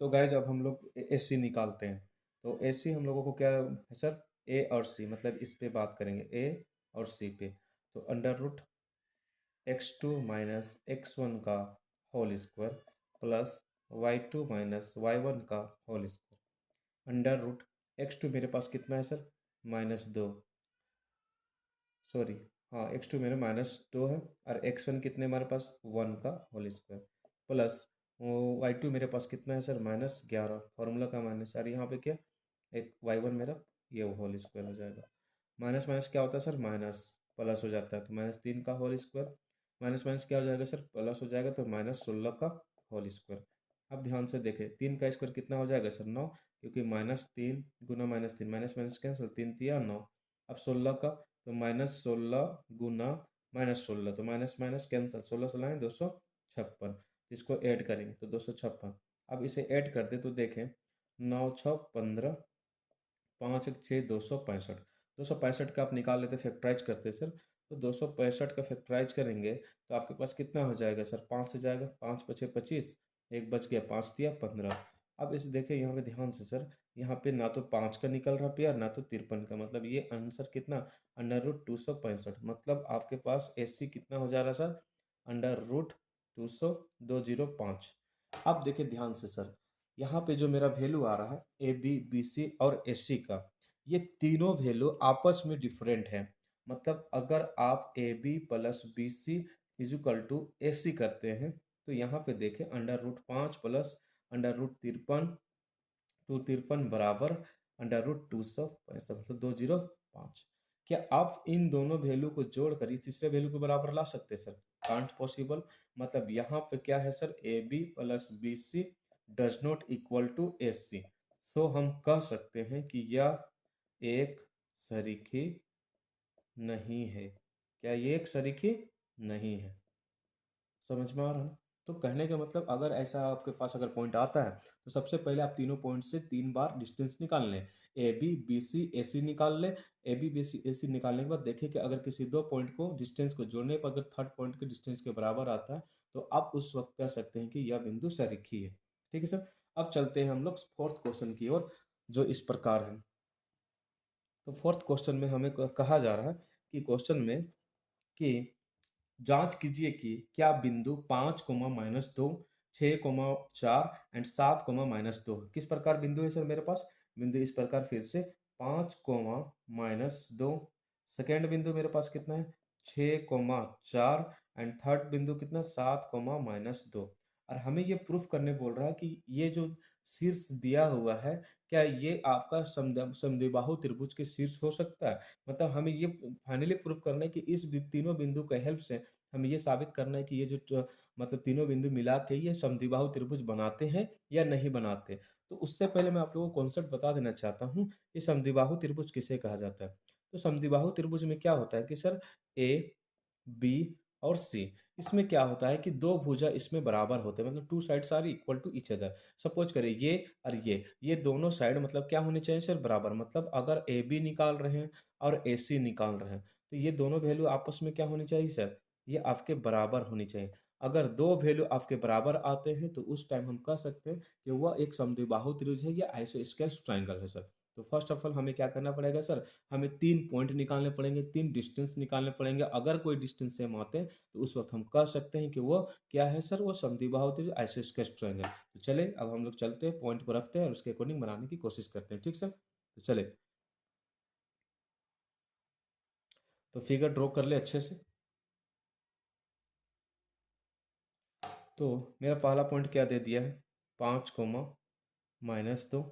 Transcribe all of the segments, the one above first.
तो गाइज अब हम लोग एस सी निकालते हैं। तो एस सी हम लोगों को क्या है सर, ए और सी, मतलब इस पे बात करेंगे ए और सी पे। तो under root x2 minus x1 का whole square plus y2 minus y1 का whole square under root x2 मेरे पास कितना है सर, -2, सॉरी, हाँ x2 मेरे -2 है, और x1 कितने हमारे पास 1 का होल स्क्वायर प्लस y2 मेरे पास कितना है सर, -11, फॉर्मूला का माइनस, और यहाँ पे क्या, एक y1 मेरा ये होल स्क्वायर हो जाएगा। माइनस माइनस क्या होता है सर, माइनस, प्लस हो जाता है, तो -3 का होल स्क्वायर माइनस माइनस क्या हो जाएगा सर, प्लस हो जाएगा, तो -16 का होल स्क्वायर। अब ध्यान से देखें, 3 का स्क्वायर कितना हो जाएगा सर, 9, क्योंकि -3 गुना -3, माइनस माइनस कैंसिल, 3 तिया 9। अब 16 का, तो -16 गुना -16, तो माइनस माइनस कैंसिल, 16 16 256, इसको ऐड करेंगे तो 256। अब इसे ऐड कर दे तो देखें, 9 6 15, 5 1 6, 265, 265 का आप निकाल लेते, फैक्टराइज करते सर, तो 265 का फैक्टराइज करेंगे तो आपके पास कितना हो जाएगा सर, 5 से जाएगा, 5 पछे 25, एक बच गया, 5 दिया 15। अब इसे देखिए यहाँ पे ध्यान से सर, यहाँ पे ना तो 5 का निकल रहा पेयर, ना तो 53 का, मतलब ये आंसर कितना, अंडर रूट 265, मतलब आपके पास एस सी कितना हो जा रहा है सर, अंडर रूट 205। अब देखिए ध्यान से सर, यहाँ पे जो मेरा वैल्यू आ रहा है ए बी बी सी और एस सी का, ये तीनों वैल्यू आपस में डिफरेंट है। मतलब अगर आप A B plus B C is equal to A C करते हैं, तो यहाँ पे देखें under root 5 plus under root 53, 253 बराबर अंडर रूट 265, मतलब 205। क्या आप इन दोनों वैल्यू को जोड़कर इस तीसरे वैल्यू के बराबर ला सकते हैं सर, कांट पॉसिबल। मतलब यहाँ पे क्या है sir, A B plus B C does not equal to A C. So हम कह सकते हैं कि यह एक सरीखी नहीं है। क्या ये एक सरीखी नहीं है, समझ में आ रहा है? तो कहने का मतलब, अगर ऐसा आपके पास अगर पॉइंट आता है, तो सबसे पहले आप तीनों पॉइंट से 3 बार डिस्टेंस निकाल लें, ए बी बी सी ए सी निकाल लें। ए बी बी सी ए सी निकालने के बाद देखें कि अगर किसी दो पॉइंट को डिस्टेंस को जोड़ने पर अगर थर्ड पॉइंट के डिस्टेंस के बराबर आता है, तो आप उस वक्त कह सकते हैं कि यह बिंदु सरीखी है। ठीक है सर। अब चलते हैं हम लोग फोर्थ क्वेश्चन की ओर, जो इस प्रकार है। तो फोर्थ क्वेश्चन में हमें कहा जा रहा है कि क्वेश्चन में कि जांच कीजिए कि क्या बिंदु 5, -2, 6, 4 एंड 7, -2 किस प्रकार बिंदु है सर मेरे पास। बिंदु इस प्रकार, फिर से 5, -2, सेकेंड बिंदु मेरे पास कितना है 6, 4 एंड थर्ड बिंदु कितना 7, -2। और हमें ये प्रूफ करने बोल रहा है कि ये जो शीर्ष दिया हुआ है, क्या ये आपका समद्विबाहु त्रिभुज के शीर्ष हो सकता है। मतलब हमें ये फाइनली प्रूफ करना है कि इस तीनों बिंदु के हेल्प से हमें ये साबित करना है कि ये जो मतलब तीनों बिंदु मिला के ये समद्विबाहु त्रिभुज बनाते हैं या नहीं बनाते। तो उससे पहले मैं आप लोगों को कॉन्सेप्ट बता देना चाहता हूँ कि समद्विबाहु त्रिभुज किसे कहा जाता है। तो समद्विबाहु त्रिभुज में क्या होता है कि सर ए बी और सी, इसमें क्या होता है कि दो भुजा इसमें बराबर होते हैं, मतलब two sides are equal to each other. Suppose करिए ये और ये दोनों साइड मतलब क्या होनी चाहिए सर, बराबर। मतलब अगर ए बी निकाल रहे हैं और ए सी निकाल रहे हैं, तो ये दोनों वैल्यू आपस में क्या होनी चाहिए सर, ये आपके बराबर होनी चाहिए। अगर दो वैल्यू आपके बराबर आते हैं, तो उस टाइम हम कह सकते हैं कि वह एक समद्विबाहु त्रिभुज है या आइसोस्केल ट्रायंगल है सर। तो फर्स्ट ऑफ ऑल हमें क्या करना पड़ेगा सर, हमें 3 पॉइंट निकालने पड़ेंगे, 3 डिस्टेंस निकालने पड़ेंगे। अगर कोई डिस्टेंस सेम आते हैं, तो उस वक्त हम कह सकते हैं कि वो क्या है सर, वो समद्विबाहु त्रिभुज आइसोस्केल ट्रायंगल। तो चले अब हम लोग चलते हैं, पॉइंट को रखते हैं और उसके अकॉर्डिंग बनाने की कोशिश करते हैं। ठीक सर, तो चले, तो फिगर ड्रॉ कर ले अच्छे से। तो मेरा पहला पॉइंट क्या दे दिया है, 5, -2,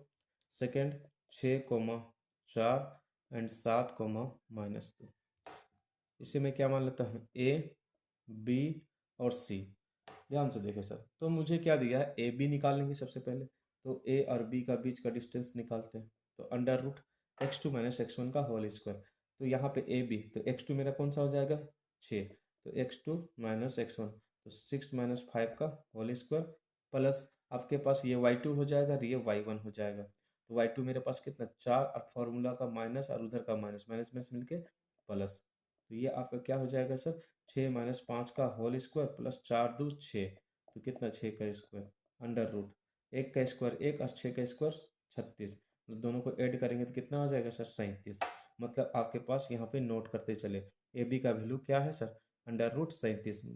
सेकेंड 6, 4 एंड 7, -2। इसे मैं क्या मान लेता हूँ, ए बी और सी। ध्यान से देखें सर, तो मुझे क्या दिया है, ए बी निकालेंगे सबसे पहले। तो ए और बी का बीच का डिस्टेंस निकालते हैं, तो under root x2 minus x1 का होल स्क्वायर। तो यहाँ पे ए बी, तो x2 मेरा कौन सा हो जाएगा 6, तो x2 माइनस x1, तो 6 - 5 का होल स्क्वायर प्लस आपके पास ये y2 हो जाएगा और ये y1 हो जाएगा। तो y2 मेरे पास कितना 4, और फॉर्मूला का माइनस और उधर का माइनस, माइनस में से मिलके प्लस। तो ये आपका क्या हो जाएगा सर, 6 - 5 का होल स्क्वायर प्लस 4 2 6, तो कितना 6 का स्क्वायर अंडर रूट एक का स्क्वायर एक और 6 का स्क्वायर 36, तो दोनों को ऐड करेंगे तो कितना हो जाएगा सर 37। मतलब आपके पास यहाँ पे नोट करते चले, ए बी का वैल्यू क्या है सर √37।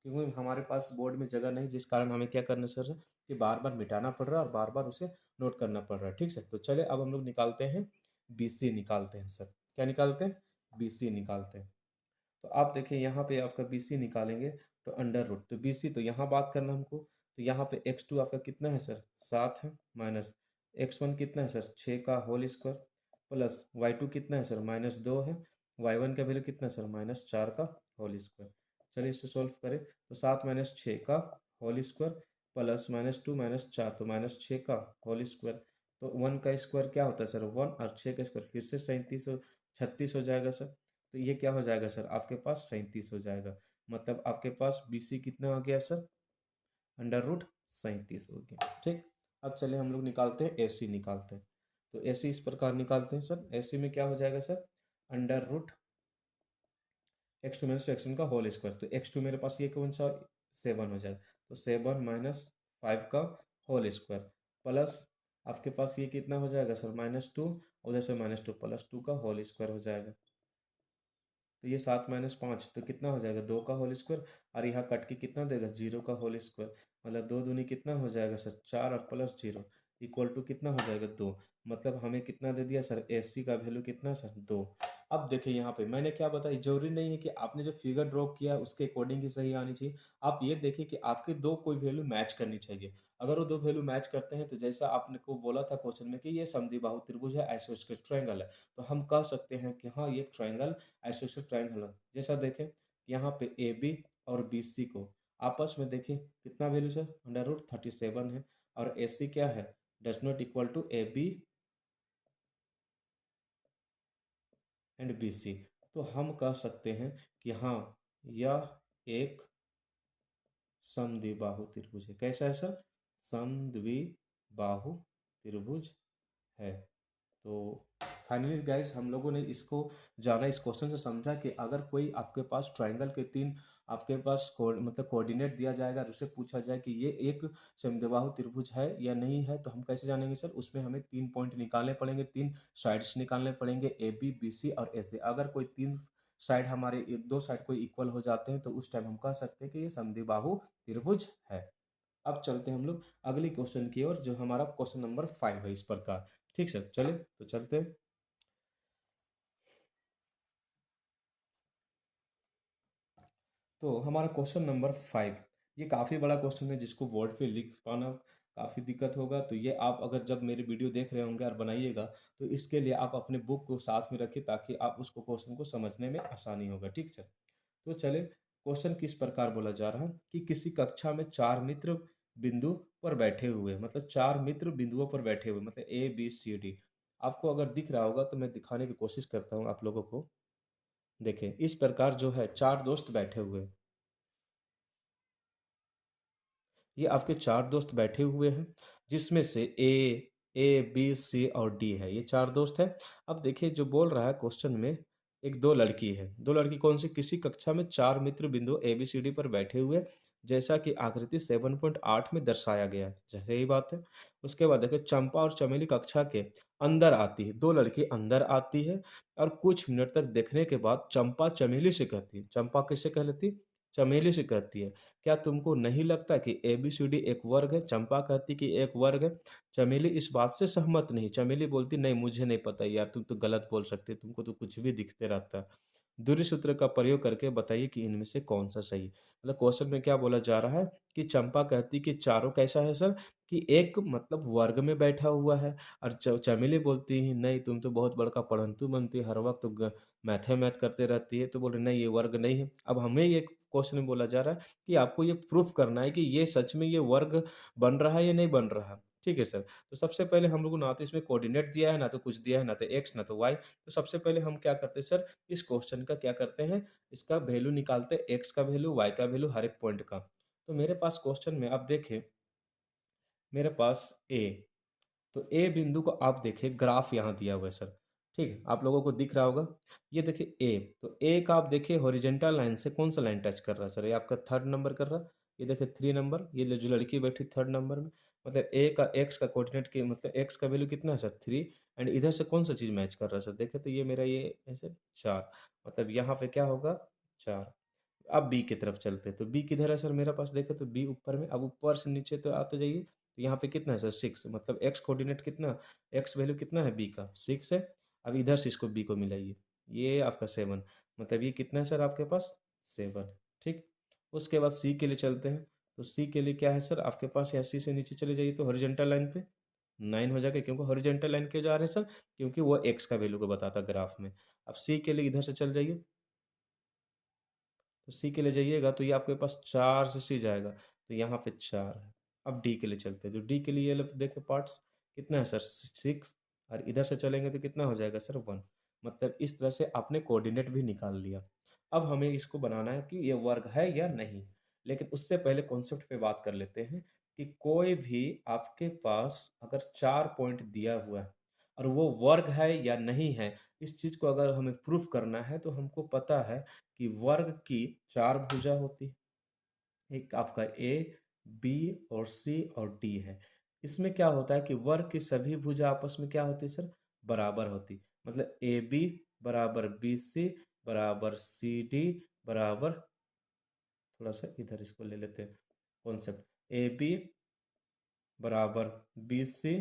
क्योंकि हमारे पास बोर्ड में जगह नहीं, जिस कारण हमें क्या करना सर कि बार बार मिटाना पड़ रहा है और बार बार उसे नोट करना पड़ रहा है। ठीक है, तो चले अब हम लोग निकालते हैं बी सी निकालते हैं सर। क्या निकालते हैं? बी सी निकालते हैं। तो आप देखिए यहाँ पे आपका बी सी निकालेंगे तो अंडर रूट, तो बी सी तो यहाँ बात करना हमको, तो यहाँ पे एक्स टू आपका कितना है सर 7 है, माइनस एक्स वन कितना है सर 6 का whole square, plus Y two कितना है सर -2 है, वाई वन का वैल्यू कितना है सर -4 का होल स्क्वायर। चलिए इसे सॉल्व करें, तो 7 - 6 का होल स्क्वायर प्लस -2 -4 तो -6 का होल स्क्वायर, तो 1 का स्क्वायर क्या होता है सर 1 और 6 का स्क्वायर फिर से 36 हो जाएगा सर। तो ये क्या हो जाएगा सर आपके पास 37 हो जाएगा। मतलब आपके पास बी सी कितना आ गया सर √37 हो गया। ठीक, अब चलिए हम लोग निकालते हैं ए सी निकालते हैं। तो ए सी इस प्रकार निकालते हैं सर, ए सी में क्या हो जाएगा सर √x2 - x1 का होल स्क्वायर, तो x2 मेरे पास ये कौन सा 7 हो जाएगा, तो 7 - 5 का होल स्क्वायर प्लस आपके पास ये कितना हो जाएगा सर -2, उधर से -2 प्लस 2 का होल स्क्वायर हो जाएगा। तो ये 7 - 5 तो कितना हो जाएगा 2 का होल स्क्वायर, और यहाँ कट के कितना देगा 0 का होल स्क्वायर, मतलब 2 दूनी कितना हो जाएगा सर 4 और प्लस 0 इक्वल टू कितना हो जाएगा 2। मतलब हमें कितना दे दिया सर ए सी का वैल्यू कितना सर 2। अब देखिए यहाँ पे मैंने क्या बताया, जरूरी नहीं है कि आपने जो फिगर ड्रॉ किया उसके अकॉर्डिंग ही सही आनी चाहिए। आप ये देखिए कि आपके दो कोई वैल्यू मैच करनी चाहिए। अगर वो दो वैल्यू मैच करते हैं तो जैसा आपने को बोला था क्वेश्चन में कि ये समद्विबाहु त्रिभुज है, आइसोस्केलेस ट्रायंगल है, तो हम कह सकते हैं कि हाँ ये ट्रायंगल आइसोसेलेस ट्रायंगल है। जैसा देखें यहाँ पे ए बी और बी सी को आपस में देखें कितना वैल्यू सर √37 है, और ए सी क्या है does not equal to A B and B C. तो हम कह सकते हैं कि हाँ यह एक समद्विबाहु त्रिभुज है। कैसा है सर समद्विबाहु त्रिभुज है। तो फाइनली गाइस हम लोगों ने इसको जाना, इस क्वेश्चन से समझा कि अगर कोई आपके पास ट्रायंगल के तीन आपके पास मतलब कोऑर्डिनेट दिया जाएगा और उससे पूछा जाए कि ये एक समद्विबाहु त्रिभुज है या नहीं है, तो हम कैसे जानेंगे सर, उसमें हमें 3 पॉइंट निकालने पड़ेंगे, 3 साइड्स निकालने पड़ेंगे ए बी बी सी और ए सी। अगर कोई 3 साइड हमारे दो साइड कोई इक्वल हो जाते हैं तो उस टाइम हम कह सकते हैं कि ये समद्विबाहु त्रिभुज है। अब चलते हैं हम लोग अगली क्वेश्चन की ओर, जो हमारा क्वेश्चन नंबर 5 है इस प्रकार। ठीक सर, चले तो चलते हैं। तो हमारा क्वेश्चन नंबर 5 ये काफ़ी बड़ा क्वेश्चन है, जिसको बोर्ड पे लिख पाना काफ़ी दिक्कत होगा। तो ये आप अगर जब मेरे वीडियो देख रहे होंगे और बनाइएगा, तो इसके लिए आप अपने बुक को साथ में रखिए ताकि आप उसको क्वेश्चन को समझने में आसानी होगा। ठीक है, तो चले क्वेश्चन किस प्रकार बोला जा रहा है कि किसी कक्षा में 4 मित्र बिंदु पर बैठे हुए, मतलब 4 मित्र बिंदुओं पर बैठे हुए, मतलब ए बी सी डी। आपको अगर दिख रहा होगा तो मैं दिखाने की कोशिश करता हूँ आप लोगों को। देखें इस प्रकार जो है 4 दोस्त बैठे हुए हैं। ये आपके 4 दोस्त बैठे हुए हैं, जिसमें से ए बी सी और डी है, ये 4 दोस्त हैं। अब देखिए जो बोल रहा है क्वेश्चन में, एक दो लड़की है, दो लड़की कौन सी, किसी कक्षा में 4 मित्र बिंदु ए बी सी डी पर बैठे हुए, जैसा कि आकृति 7.8 में दर्शाया गया है। जैसे ही बात है, उसके बाद देखिए चंपा और चमेली कक्षा के अंदर आती है, दो लड़की अंदर आती है और कुछ मिनट तक देखने के बाद चंपा चमेली से कहती है, चंपा किससे कह लेती है, चमेली से कहती है, क्या तुमको नहीं लगता कि एबीसीडी एक वर्ग है? चंपा कहती कि एक वर्ग है। चमेली इस बात से सहमत नहीं, चमेली बोलती नहीं मुझे नहीं पता यार, तुम तो गलत बोल सकते हो, तुमको तो कुछ भी दिखते रहता है। दूरी सूत्र का प्रयोग करके बताइए कि इनमें से कौन सा सही। मतलब क्वेश्चन में क्या बोला जा रहा है कि चंपा कहती कि चारों कैसा है सर कि एक मतलब वर्ग में बैठा हुआ है, और चमेली बोलती है नहीं तुम तो बहुत बड़का पढ़ंतु बनती है, हर वक्त तो मैथे मैथ करते रहती है, तो बोल रहे नहीं ये वर्ग नहीं है। अब हमें ये क्वेश्चन में बोला जा रहा है कि आपको ये प्रूफ करना है कि ये सच में ये वर्ग बन रहा है या नहीं बन रहा। ठीक है सर, तो सबसे पहले हम लोग को ना तो इसमें कोऑर्डिनेट दिया है, ना तो कुछ दिया है, ना तो एक्स ना तो वाई। तो सबसे पहले हम क्या करते हैं सर, इस क्वेश्चन का क्या करते हैं, इसका वैल्यू निकालते हैं, एक्स का वैल्यू वाई का वैल्यू हर एक पॉइंट का। तो मेरे पास क्वेश्चन में आप देखें, मेरे पास ए, तो ए बिंदु को आप देखिए ग्राफ यहाँ दिया हुआ है सर। ठीक है, आप लोगों को दिख रहा होगा, ये देखिए ए, तो ए का आप देखिए हॉरिजेंटल लाइन से कौन सा लाइन टच कर रहा है सर, ये आपका 3rd नंबर कर रहा है। ये देखिए 3 नंबर, ये जो लड़की बैठी 3rd नंबर में, मतलब ए का एक्स का कोऑर्डिनेट के मतलब एक्स का वैल्यू कितना है सर 3 एंड इधर से कौन सा चीज़ मैच कर रहा है सर? देखें तो ये मेरा ये ऐसे 4 मतलब यहाँ पे क्या होगा 4। अब बी की तरफ चलते हैं, तो बी किधर है सर मेरे पास? देखें तो बी ऊपर में, अब ऊपर से नीचे तो आते जाइए, तो यहाँ पे कितना है सर 6 मतलब एक्स कोऑर्डिनेट कितना, एक्स वैल्यू कितना है बी का 6 है। अब इधर से इसको बी को मिलाइए, ये आपका 7 मतलब ये कितना है सर आपके पास 7। ठीक, उसके बाद सी के लिए चलते हैं, तो सी के लिए क्या है सर आपके पास, या सी से नीचे चले जाइए तो हॉरिजॉन्टल लाइन पे 9 हो जाएगा, क्योंकि हॉरिजॉन्टल लाइन क्यों जा रहे हैं सर? क्योंकि वो एक्स का वैल्यू को बताता ग्राफ में। अब सी के लिए इधर से चल जाइए, तो सी के लिए जाइएगा तो ये आपके पास 4 से सी जाएगा, तो यहाँ पे 4 है। अब डी के लिए चलते हैं, तो डी के लिए ये देखो पार्ट्स कितना है सर 6, और इधर से चलेंगे तो कितना हो जाएगा सर 1। मतलब इस तरह से आपने कोऑर्डिनेट भी निकाल लिया। अब हमें इसको बनाना है कि ये वर्ग है या नहीं, लेकिन उससे पहले कॉन्सेप्ट पे बात कर लेते हैं कि कोई भी आपके पास अगर 4 पॉइंट दिया हुआ है और वो वर्ग है या नहीं है, इस चीज़ को अगर हमें प्रूफ करना है तो हमको पता है कि वर्ग की 4 भुजा होती है। एक आपका ए, बी और सी और डी है। इसमें क्या होता है कि वर्ग की सभी भुजा आपस में क्या होती है सर? बराबर होती। मतलब ए बी बराबर बी सी बराबर सी डी बराबर, थोड़ा सा इधर इसको ले लेते हैं कॉन्सेप्ट, ए बी बराबर बी सी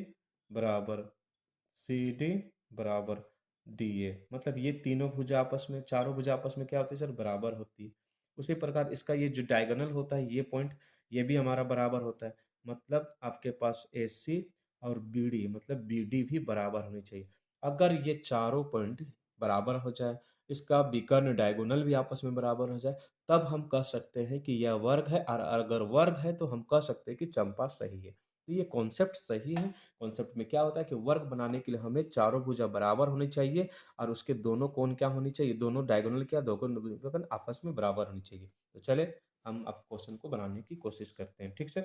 बराबर सी डी बराबर डी ए, मतलब ये तीनों भुजा आपस में, चारों भुजा आपस में क्या होती है सर? बराबर होती है। उसी प्रकार इसका ये जो डायगोनल होता है, ये पॉइंट ये भी हमारा बराबर होता है। मतलब आपके पास ए सी और बी डी मतलब बी डी भी बराबर होनी चाहिए। अगर ये चारों पॉइंट बराबर हो जाए, इसका विकर्ण डायगोनल भी आपस में बराबर हो जाए, तब हम कह सकते हैं कि यह वर्ग है, और अगर वर्ग है तो हम कह सकते हैं कि चंपा सही है। तो ये कॉन्सेप्ट सही है। कॉन्सेप्ट में क्या होता है कि वर्ग बनाने के लिए हमें चारों भुजा बराबर होनी चाहिए, और उसके दोनों कोण क्या होनी चाहिए, दोनों डायगोनल क्या, दोनों आपस में बराबर होनी चाहिए। तो चले हम अब क्वेश्चन को बनाने की कोशिश करते हैं, ठीक से।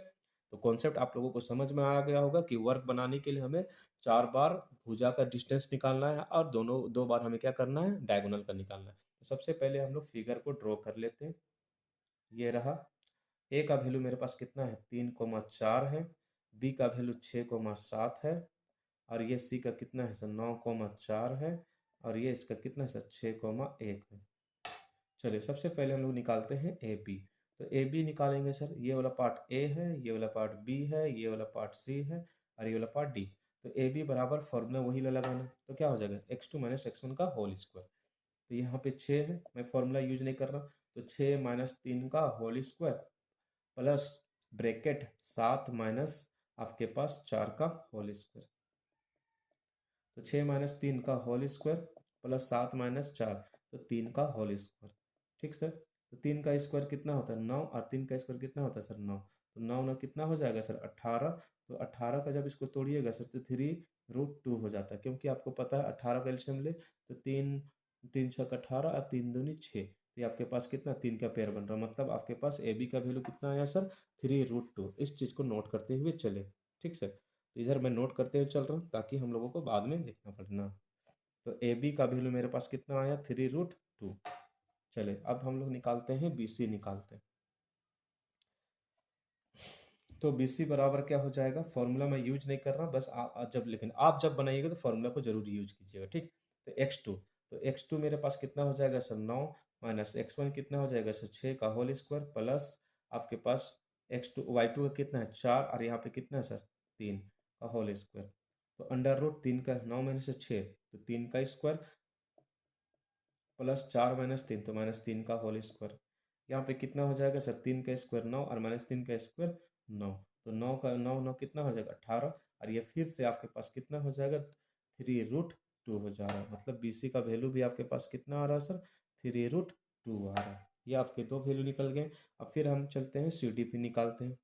तो कॉन्सेप्ट आप लोगों को समझ में आ गया होगा कि वर्ग बनाने के लिए हमें 4 बार भुजा का डिस्टेंस निकालना है, और दोनों 2 बार हमें क्या करना है, डायगोनल का निकालना है। तो सबसे पहले हम लोग फिगर को ड्रॉ कर लेते हैं। ये रहा, ए का वैल्यू मेरे पास कितना है 3,4 है, बी का वैल्यू 6,7 है, और ये सी का कितना है सर 9,4 है, और ये इसका कितना है सर 6,1 है। चलिए सबसे पहले हम लोग निकालते हैं ए बी। तो ए बी निकालेंगे सर, ये वाला पार्ट ए है, ये वाला पार्ट बी है, ये वाला पार्ट सी है, और ये वाला पार्ट डी। तो ए बी बराबर फॉर्मूला वही लगाना, तो क्या हो जाएगा x2 माइनस x1 का होल स्क्वायर। तो यहाँ पे 6 है, मैं फॉर्मूला यूज नहीं कर रहा, तो 6 माइनस 3 का whole square plus bracket 7 minus आपके पास 4 का होल स्क्वायर। तो 6 माइनस 3 का होल स्क्वायर प्लस 7 माइनस 4, तो 3 का होल स्क्वायर। ठीक सर, तो 3 का स्क्वायर कितना होता है 9, और 3 का स्क्वायर कितना होता है सर 9, तो 9 9 कितना हो जाएगा सर 18। तो 18 का जब इसको तोड़िएगा सर तो 3√2 हो जाता है, क्योंकि आपको पता है 18 का एलसीएम ले तो 3 3 छक 18 और 3 दूनी 6, तो ये आपके पास कितना 3 का पेयर बन रहा है। मतलब आपके पास ए बी का वैल्यू कितना आया सर 3√2। इस चीज़ को नोट करते हुए चले, ठीक सर। तो इधर मैं नोट करते हुए चल रहा हूँ ताकि हम लोगों को बाद में देखना पड़ना। तो ए बी का वैल्यू मेरे पास कितना आया 3√2। चले अब हम लोग निकालते हैं बी सी निकालते हैं। तो बी सी बराबर क्या हो जाएगा, फॉर्मूला मैं यूज नहीं कर रहा, बस जब लेकिन आप जब बनाइएगा तो फॉर्मूला को जरूर यूज कीजिएगा, ठीक। तो x2, तो x2 मेरे पास कितना हो जाएगा सर 9 माइनस x1 कितना हो जाएगा सर 6 का होल स्क्वायर प्लस आपके पास x2 y2 का कितना है 4, और यहाँ पे कितना है सर 3 का होल स्क्वायर। तो अंडर रूट 3 का 9 माइनस से 6, तो 3 का स्क्वायर प्लस 4 माइनस 3, तो -3 का होल स्क्वायर। यहाँ पे कितना हो जाएगा सर 3 का स्क्वायर 9 और -3 का स्क्वायर 9, तो 9 का 9 9 कितना हो जाएगा 18, और ये फिर से आपके पास कितना हो जाएगा 3√2 हो जा रहा है। मतलब बी सी का वैल्यू भी आपके पास कितना आ रहा है सर 3√2 आ रहा है। ये आपके दो वैल्यू निकल गए। अब फिर हम चलते हैं सी डी पे निकालते हैं।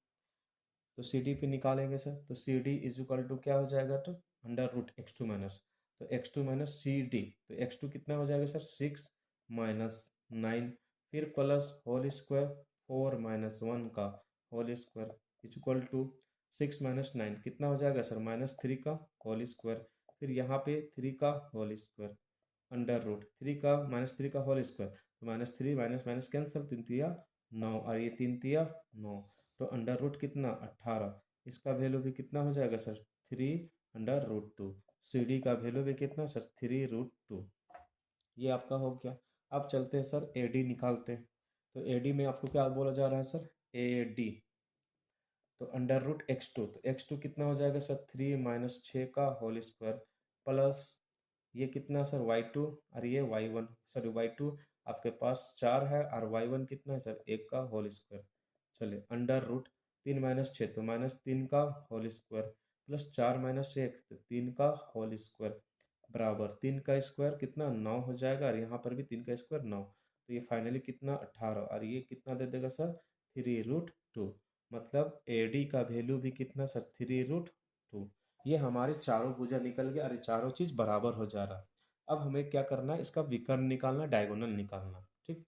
तो सी डी पे निकालेंगे सर, तो C D is equal to क्या हो जाएगा, तो अंडर रूट x2 माइनस, तो x2 माइनस सी डी, तो x2 कितना हो जाएगा सर 6 माइनस 9, फिर प्लस होल स्क्वायर 4 माइनस 1 का whole square is equal to 6 minus 9 कितना हो जाएगा सर -3 का होल स्क्वायर, फिर यहाँ पे 3 का होल स्क्वायर अंडर रूट 3 का -3 का होल स्क्वायर, तो -3 माइनस माइनस कैंसिल, 3 तिया 9 और ये 3 तिया 9, तो अंडर रूट कितना 18, इसका वैल्यू भी कितना हो जाएगा सर, 3√2। सी डी का वैल्यू भी कितना सर, 3√2। ये आपका हो गया। अब चलते हैं सर ए डी निकालते हैं। तो ए डी में आपको क्या बोला जा रहा है सर, ए डी। तो √x2, तो x2 कितना हो जाएगा सर, 3 - 6 का होल स्क्वायर प्लस ये कितना सर, y2 और ये y1, सॉरी y2 आपके पास 4 है और y1 कितना है सर, 1 का होल स्क्वायर। चलिए 3 - 6 तो -3 का होल स्क्वायर प्लस 4 - 1 तो 3 का होल स्क्वायर बराबर 3 का स्क्वायर कितना 9 हो जाएगा, और यहाँ पर भी 3 का स्क्वायर 9। तो ये फाइनली कितना 18, और ये कितना दे देगा सर, 3√2। मतलब ए डी का वैल्यू भी कितना सर, 3√2। ये हमारे चारों भुजा निकल गया, अरे चारों चीज़ बराबर हो जा रहा। अब हमें क्या करना है, इसका विकर्ण निकालना, डायगोनल निकालना। ठीक,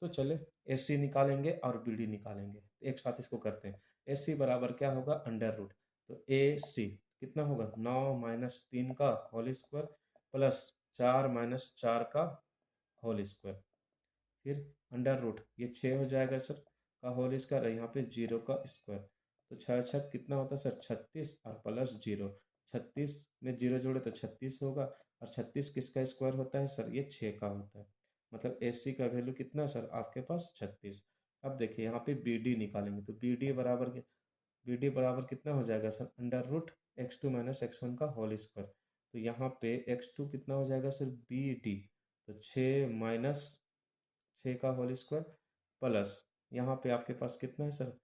तो चले एस सी निकालेंगे और बी डी निकालेंगे, तो एक साथ इसको करते हैं। एस सी बराबर क्या होगा, √ तो ए सी कितना होगा, 9 - 3 का होल स्क्वायर प्लस 4 - 4 का होल स्क्वायर, फिर √ ये 6 हो जाएगा सर का होल स्क्वायर, यहाँ पे 0 का स्क्वायर। तो 6 × 6 कितना होता है सर, 36 और प्लस 0। 36 में 0 जोड़े तो 36 होगा, और 36 किसका स्क्वायर होता है सर, ये 6 का होता है। मतलब एस सी का वैल्यू कितना सर आपके पास, 36। अब देखिए यहाँ पे बी डी निकालेंगे, तो बी डी बराबर कितना हो जाएगा सर, √x2 - x1 का होल स्क्वायर। तो यहाँ पे x2 कितना हो जाएगा सर, बी डी, तो 6 का होल स्क्वायर प्लस यहाँ पे आपके पास कितना है सर,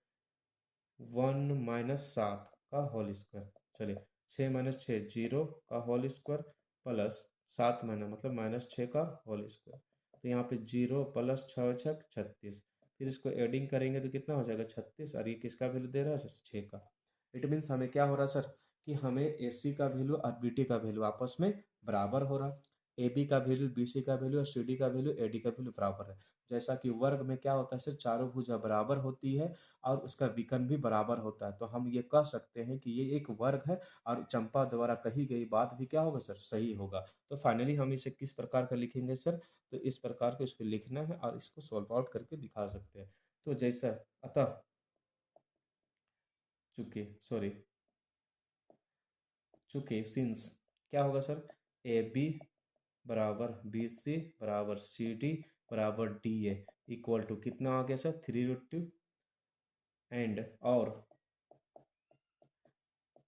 1 - 7 का होल स्क्वायर। चलिए 6 - 6 0 का होल स्क्वायर प्लस 7 मतलब -6 का होल स्क्वायर। तो यहाँ पे 0 प्लस 6 × 6 = 36। फिर इसको एडिंग करेंगे तो कितना हो जाएगा, 36, और ये किसका वैल्यू दे रहा है सर, 6 का। इट मीन्स हमें क्या हो रहा है सर, कि हमें ए सी का वैल्यू और बी टी का वैल्यू आपस में बराबर हो रहा। ए बी का वैल्यू बी सी का वैल्यू और सी डी का वैल्यू ए डी का वैल्यू बराबर है। जैसा कि वर्ग में क्या होता है सर, चारों भुजा बराबर होती है और उसका विकर्ण भी बराबर होता है। तो हम ये कह सकते हैं कि ये एक वर्ग है, और चंपा द्वारा कही गई बात भी क्या होगा सर, सही होगा। तो फाइनली हम इसे किस प्रकार का लिखेंगे सर, तो इस प्रकार को इसको लिखना है और इसको सॉल्व आउट करके दिखा सकते हैं। तो जैसा अतः सॉरी चूंकि सिंस क्या होगा सर, ए बी बराबर बी सी बराबर सी डी बराबर डी ए इक्वल टू कितना आ गया सर, 3√2, एंड और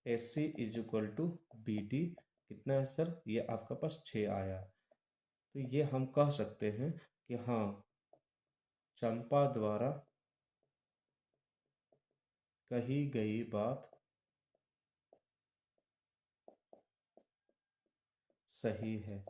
A C is equal to B D कितना है सर, ये आपका पास 6 आया। तो ये हम कह सकते हैं कि हाँ, चंपा द्वारा कही गई बात सही है।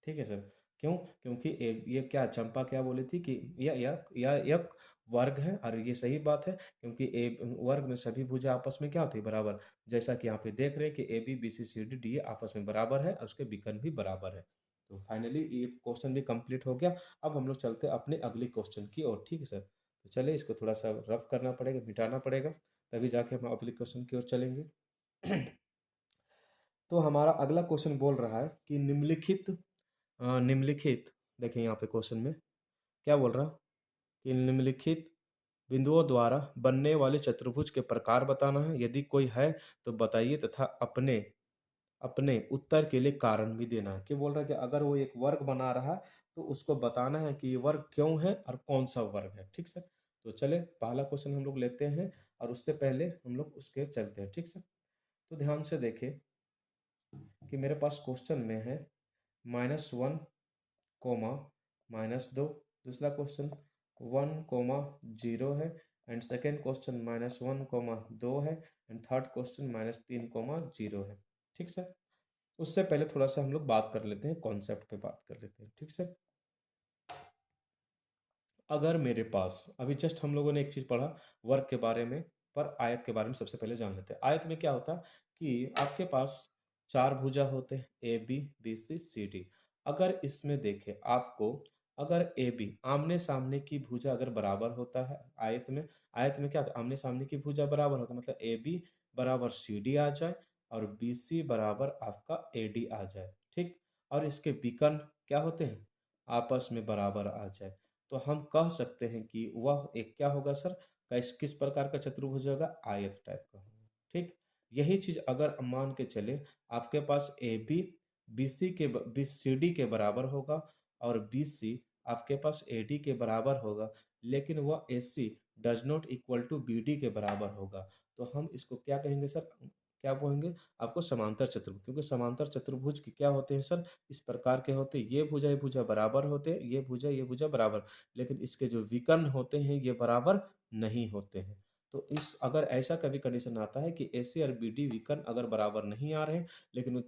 ठीक है सर, क्यों, क्योंकि ये क्या चंपा क्या बोली थी कि यह एक वर्ग है, और ये सही बात है, क्योंकि ए वर्ग में सभी भुजा आपस में क्या होती है, बराबर। जैसा कि यहाँ पे देख रहे हैं कि A B B C C D D आपस में बराबर है और उसके विकर्ण भी बराबर है। तो फाइनली ये क्वेश्चन भी कंप्लीट हो गया। अब हम लोग चलते हैं अपने अगले क्वेश्चन की ओर। ठीक है सर, तो चलिए इसको थोड़ा सा रफ करना पड़ेगा, मिटाना पड़ेगा, तभी जाके हम अगले क्वेश्चन की ओर चलेंगे। तो हमारा अगला क्वेश्चन बोल रहा है कि निम्नलिखित देखिए यहाँ पे क्वेश्चन में क्या बोल रहा, कि निम्नलिखित बिंदुओं द्वारा बनने वाले चतुर्भुज के प्रकार बताना है, यदि कोई है तो बताइए, तथा अपने अपने उत्तर के लिए कारण भी देना है। क्या बोल रहा है कि अगर वो एक वर्ग बना रहा है तो उसको बताना है कि ये वर्ग क्यों है और कौन सा वर्ग है। ठीक सर, तो चले पहला क्वेश्चन हम लोग लेते हैं, और उससे पहले हम लोग उसके चलते हैं। ठीक सर, तो ध्यान से देखें कि मेरे पास क्वेश्चन में है -1, -2, दूसरा क्वेश्चन 1, 0 है, एंड सेकेंड क्वेश्चन -1, 2 है, एंड थर्ड क्वेश्चन -3, 0 है। ठीक सर, उससे पहले थोड़ा सा हम लोग बात कर लेते हैं, कॉन्सेप्ट पे बात कर लेते हैं। ठीक सर, अगर मेरे पास अभी जस्ट हम लोगों ने एक चीज़ पढ़ा वर्ग के बारे में, पर आयत के बारे में सबसे पहले जान लेते हैं। आयत में क्या होता है कि आपके पास चार भुजा होते हैं, A B B C C D. अगर इसमें देखें आपको, अगर ए बी आमने सामने की भुजा अगर बराबर होता है आयत में क्या होता है, आमने सामने की भुजा बराबर होता है, मतलब ए बी बराबर सी डी आ जाए और बी सी बराबर आपका ए डी आ जाए। ठीक, और इसके विकर्ण क्या होते हैं, आपस में बराबर आ जाए, तो हम कह सकते हैं कि वह एक क्या होगा सर, किस प्रकार का चतुर्भुज होगा, आयत टाइप का होगा। ठीक, यही चीज अगर मान के चले आपके पास A B B C D के बराबर होगा और बी सी आपके पास ए डी के बराबर होगा, लेकिन वह A C does not equal to B D के बराबर होगा, तो हम इसको क्या कहेंगे सर, क्या बोलेंगे आपको, समांतर चतुर्भुज। क्योंकि समांतर चतुर्भुज के क्या होते हैं सर, इस प्रकार के होते हैं, ये भुजा बराबर होते हैं, ये भुजा बराबर, लेकिन इसके जो विकर्ण होते हैं ये बराबर नहीं होते हैं। तो इस अगर ऐसा कभी कंडीशन आता है कि ए सी और बी डी विकर्ण अगर बराबर नहीं आ रहे हैं, लेकिन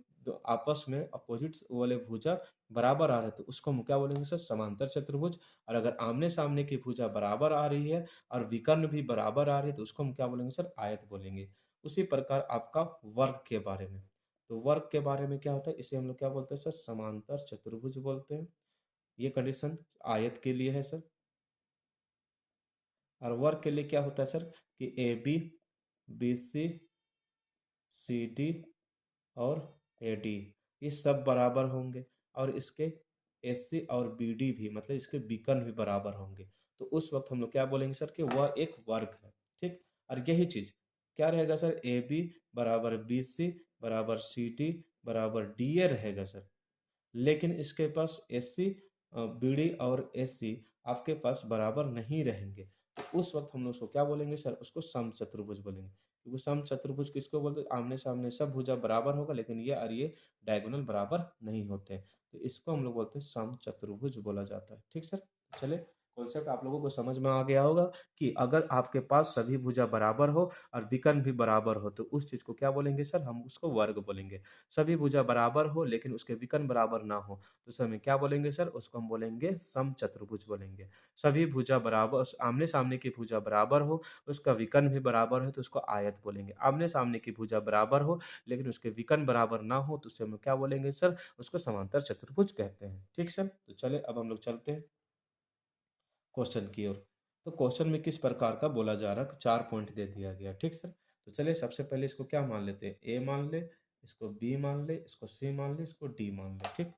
आपस में अपोजिट वाले भुजा बराबर आ रहे हैं, तो उसको हम क्या बोलेंगे सर, समांतर चतुर्भुज। और अगर आमने सामने की भुजा बराबर आ रही है और विकर्ण भी बराबर आ रही है, तो उसको हम क्या बोलेंगे सर, आयत बोलेंगे। उसी प्रकार आपका वर्ग के बारे में, तो वर्ग के बारे में क्या होता है, इसे हम लोग क्या बोलते हैं सर, समांतर चतुर्भुज बोलते हैं। ये कंडीशन आयत के लिए है सर। और वर्ग के लिए क्या होता है सर, कि A B B C C D और ए डी ये सब बराबर होंगे, और इसके एस सी और बी डी भी, मतलब इसके विकर्ण भी बराबर होंगे। तो उस वक्त हम लोग क्या बोलेंगे सर, कि वह एक वर्ग है। ठीक, और यही चीज क्या रहेगा सर, ए बी बराबर बी सी बराबर सी डी बराबर डी ए रहेगा सर। लेकिन इसके पास एस सी बी डी और एस सी आपके पास बराबर नहीं रहेंगे, तो उस वक्त हम लोग उसको क्या बोलेंगे सर, उसको समचतुर्भुज बोलेंगे। क्योंकि समचतुर्भुज किसको बोलते हैं, आमने सामने सब भुजा बराबर होगा, लेकिन ये और ये डायगोनल बराबर नहीं होते, तो इसको हम लोग बोलते हैं समचतुर्भुज बोला जाता है। ठीक सर, चले कॉन्सेप्ट आप लोगों को समझ में आ गया होगा कि अगर आपके पास सभी भुजा बराबर हो और विकर्ण भी बराबर हो, तो उस चीज को क्या बोलेंगे सर, हम उसको वर्ग बोलेंगे। सभी भुजा बराबर हो लेकिन उसके विकर्ण बराबर ना हो, तो उस समय क्या बोलेंगे सर, उसको हम बोलेंगे समचतुर्भुज बोलेंगे। सभी भुजा बराबर, आमने सामने की भुजा बराबर हो, उसका विकर्ण भी बराबर है, तो उसको आयत बोलेंगे। आमने सामने की भुजा बराबर हो लेकिन उसके विकर्ण बराबर ना हो, तो उसे हम क्या बोलेंगे सर, उसको समांतर चतुर्भुज कहते हैं। ठीक सर, तो चले अब हम लोग चलते हैं क्वेश्चन की ओर। तो क्वेश्चन में किस प्रकार का बोला जा रहा है, 4 पॉइंट दे दिया गया। ठीक सर, तो चलिए सबसे पहले इसको क्या मान लेते हैं, ए मान ले, इसको बी मान ले, इसको सी मान ले, इसको डी मान ले। ठीक,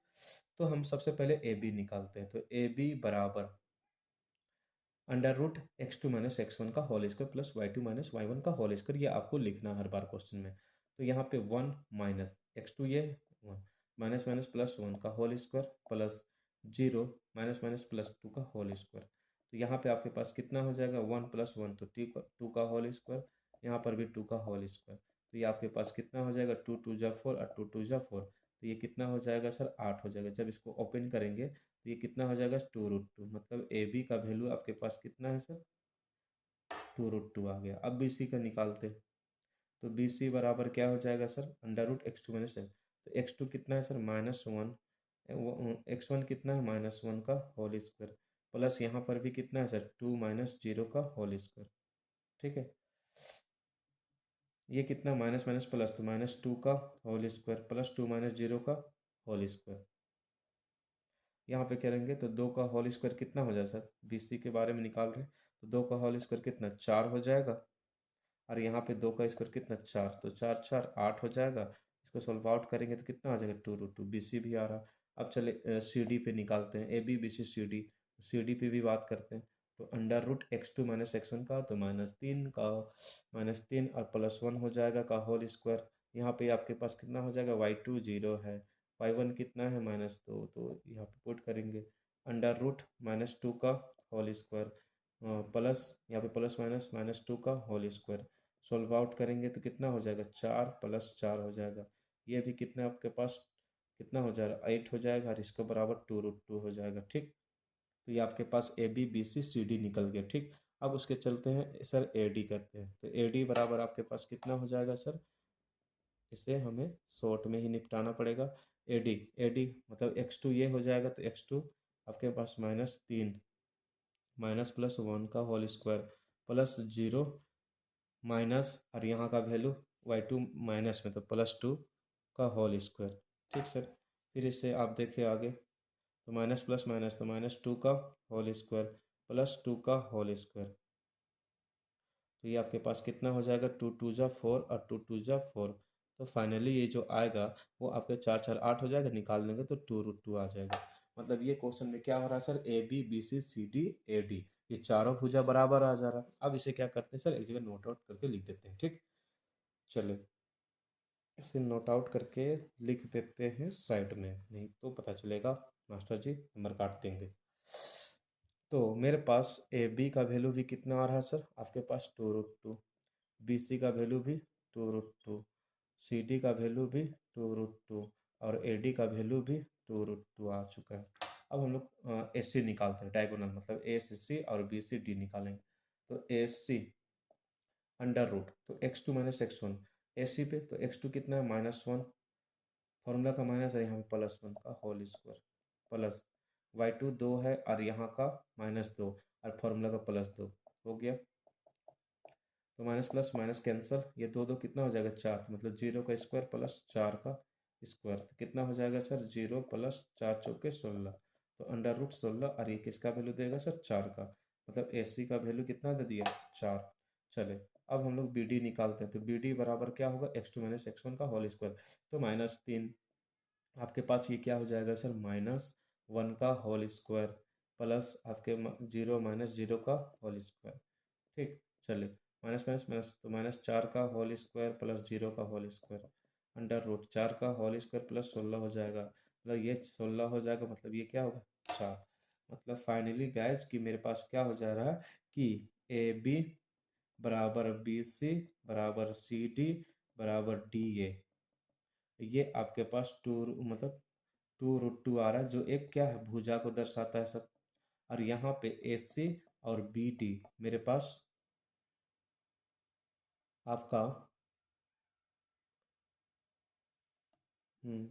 तो हम सबसे पहले ए बी निकालते हैं। तो ए बी बराबर under root X two minus X one का whole square plus Y two minus Y one का होल स्क्वायर, ये आपको लिखना है हर बार क्वेश्चन में। तो यहाँ पे वन माइनस एक्स टू, ये one minus minus plus one का whole square plus zero minus minus plus two का होल स्क्वायर। तो यहाँ पे आपके पास कितना हो जाएगा, वन प्लस वन तो टू का होल स्क्वायर, यहाँ पर भी टू का होल स्क्वायर। तो ये आपके पास कितना हो जाएगा, टू टू जा फोर और टू टू जा फोर, तो ये कितना हो जाएगा सर, 8 हो जाएगा। जब इसको ओपन करेंगे तो ये कितना हो जाएगा, टू रूट टू, मतलब ए बी का वैल्यू आपके पास कितना है सर, टू रूट टू आ गया। अब बी सी का निकालते हैं। तो बी सी बराबर क्या हो जाएगा sir, under root X two minus, तो एक्स टू कितना है sir, minus one, X one कितना है, माइनस वन का होल स्क्वायर, प्लस यहाँ पर भी कितना है सर, टू माइनस जीरो का होल स्क्वायर। ठीक है, ये कितना, माइनस माइनस प्लस, तो माइनस टू का whole square plus two minus zero का होल स्क्वायर। यहाँ पे करेंगे तो दो का होल स्क्वायर कितना हो जाएगा सर, बी सी के बारे में निकाल रहे हैं, तो दो का होल स्क्वायर कितना, 4 हो जाएगा। और यहाँ पे दो का स्क्वायर कितना, 4, तो चार चार 8 हो जाएगा। इसको सॉल्व आउट करेंगे तो कितना आ जाएगा, two root two, B C भी आ रहा। अब चले सी डी पे निकालते हैं, A B B C C D, C D पे भी बात करते हैं। तो under root X two minus X one का, तो माइनस तीन का, माइनस तीन और प्लस वन हो जाएगा का होल स्क्वायर। यहाँ पे आपके पास कितना हो जाएगा, वाई टू जीरो है, वाई वन कितना है, माइनस दो, तो यहाँ पे पुट करेंगे अंडर रूट माइनस टू का होल स्क्वायर प्लस, यहाँ पे प्लस माइनस माइनस टू का होल स्क्वायर। सॉल्व आउट करेंगे तो कितना हो जाएगा, चार प्लस चार हो जाएगा। ये भी कितना आपके पास कितना हो जाएगा, 8 हो जाएगा, और इसके बराबर टू रूट टू हो जाएगा। ठीक, तो ये आपके पास A B B C C D निकल गया। ठीक, अब उसके चलते हैं सर, ए डी करते हैं। तो ए डी बराबर आपके पास कितना हो जाएगा सर, इसे हमें शॉर्ट में ही निपटाना पड़ेगा। ए डी मतलब एक्स टू ये हो जाएगा, तो एक्स टू आपके पास माइनस तीन माइनस प्लस वन का whole square plus zero minus, और यहाँ का वैल्यू वाई टू माइनस में, तो प्लस टू का होल स्क्वायर। ठीक सर, फिर इससे आप देखिए आगे, तो माइनस प्लस माइनस, तो माइनस टू का होल स्क्वायर प्लस टू का होल स्क्वायर। तो ये आपके पास कितना हो जाएगा, टू टू जा फोर और टू टू जा फोर, तो फाइनली ये जो आएगा वो आपके चार चार 8 हो जाएगा, निकाल देंगे तो टू रूट टू आ जाएगा। मतलब ये क्वेश्चन में क्या हो रहा है sir, A B B C C D A D, ये चारों भुजा बराबर आ जा रहा है। अब इसे क्या करते हैं सर, एक जगह नोट आउट करके लिख देते हैं, ठीक। चलिए, इसे नोट आउट करके लिख देते हैं साइड में, नहीं तो पता चलेगा मास्टर जी नंबर काट देंगे। तो मेरे पास ए बी का वैल्यू भी कितना आ रहा है सर, आपके पास 2√2, बी सी का वैल्यू भी 2√2, सी डी का वैल्यू भी 2√2 और ए डी का वैल्यू भी 2√2 आ चुका है। अब हम लोग एस सी निकालते हैं, डायगोनल मतलब ए सी और बी सी डी निकालेंगे। तो ए सी अंडर रूट, तो x2 माइनस x1 ए सी पे, तो x2 कितना है -1, फॉर्मूला का माइनस है यहाँ पे +1 का होल स्क्वायर, प्लस y2 2 है और यहाँ का -2 और फॉर्मूला का +2 हो गया। तो माइनस प्लस माइनस कैंसल, ये दो दो कितना हो जाएगा 4, तो मतलब 0 का स्क्वायर प्लस 4 का स्क्वायर, तो कितना हो जाएगा सर 0 प्लस 4 चौके 16, तो अंडर रूट 16 और ये किसका वैल्यू देगा सर 4 का, मतलब ए सी का वैल्यू कितना दे दिया 4। चले, अब हम लोग बी डी निकालते हैं, तो बी डी बराबर क्या होगा x2 माइनस x1 का होल स्क्वायर, तो -3, आपके पास ये क्या हो जाएगा सर -1 का होल स्क्वायर प्लस आपके 0 माइनस 0 का होल स्क्वायर, ठीक। चलिए, माइनस माइनस माइनस, तो -4 का होल स्क्वायर प्लस 0 का होल स्क्वायर अंडर रूट 4 का होल स्क्वायर प्लस 16 हो जाएगा, मतलब ये 16 हो जाएगा, मतलब ये क्या होगा 4। मतलब फाइनली गैस कि मेरे पास क्या हो जा रहा है कि ए बी बराबर बी सी बराबर सी डी बराबर डी ए, ये आपके पास टू मतलब 2√2 आ रहा है, जो एक क्या है भुजा को दर्शाता है सब। और यहाँ पे ए सी और बी डी मेरे पास आपका हम्म,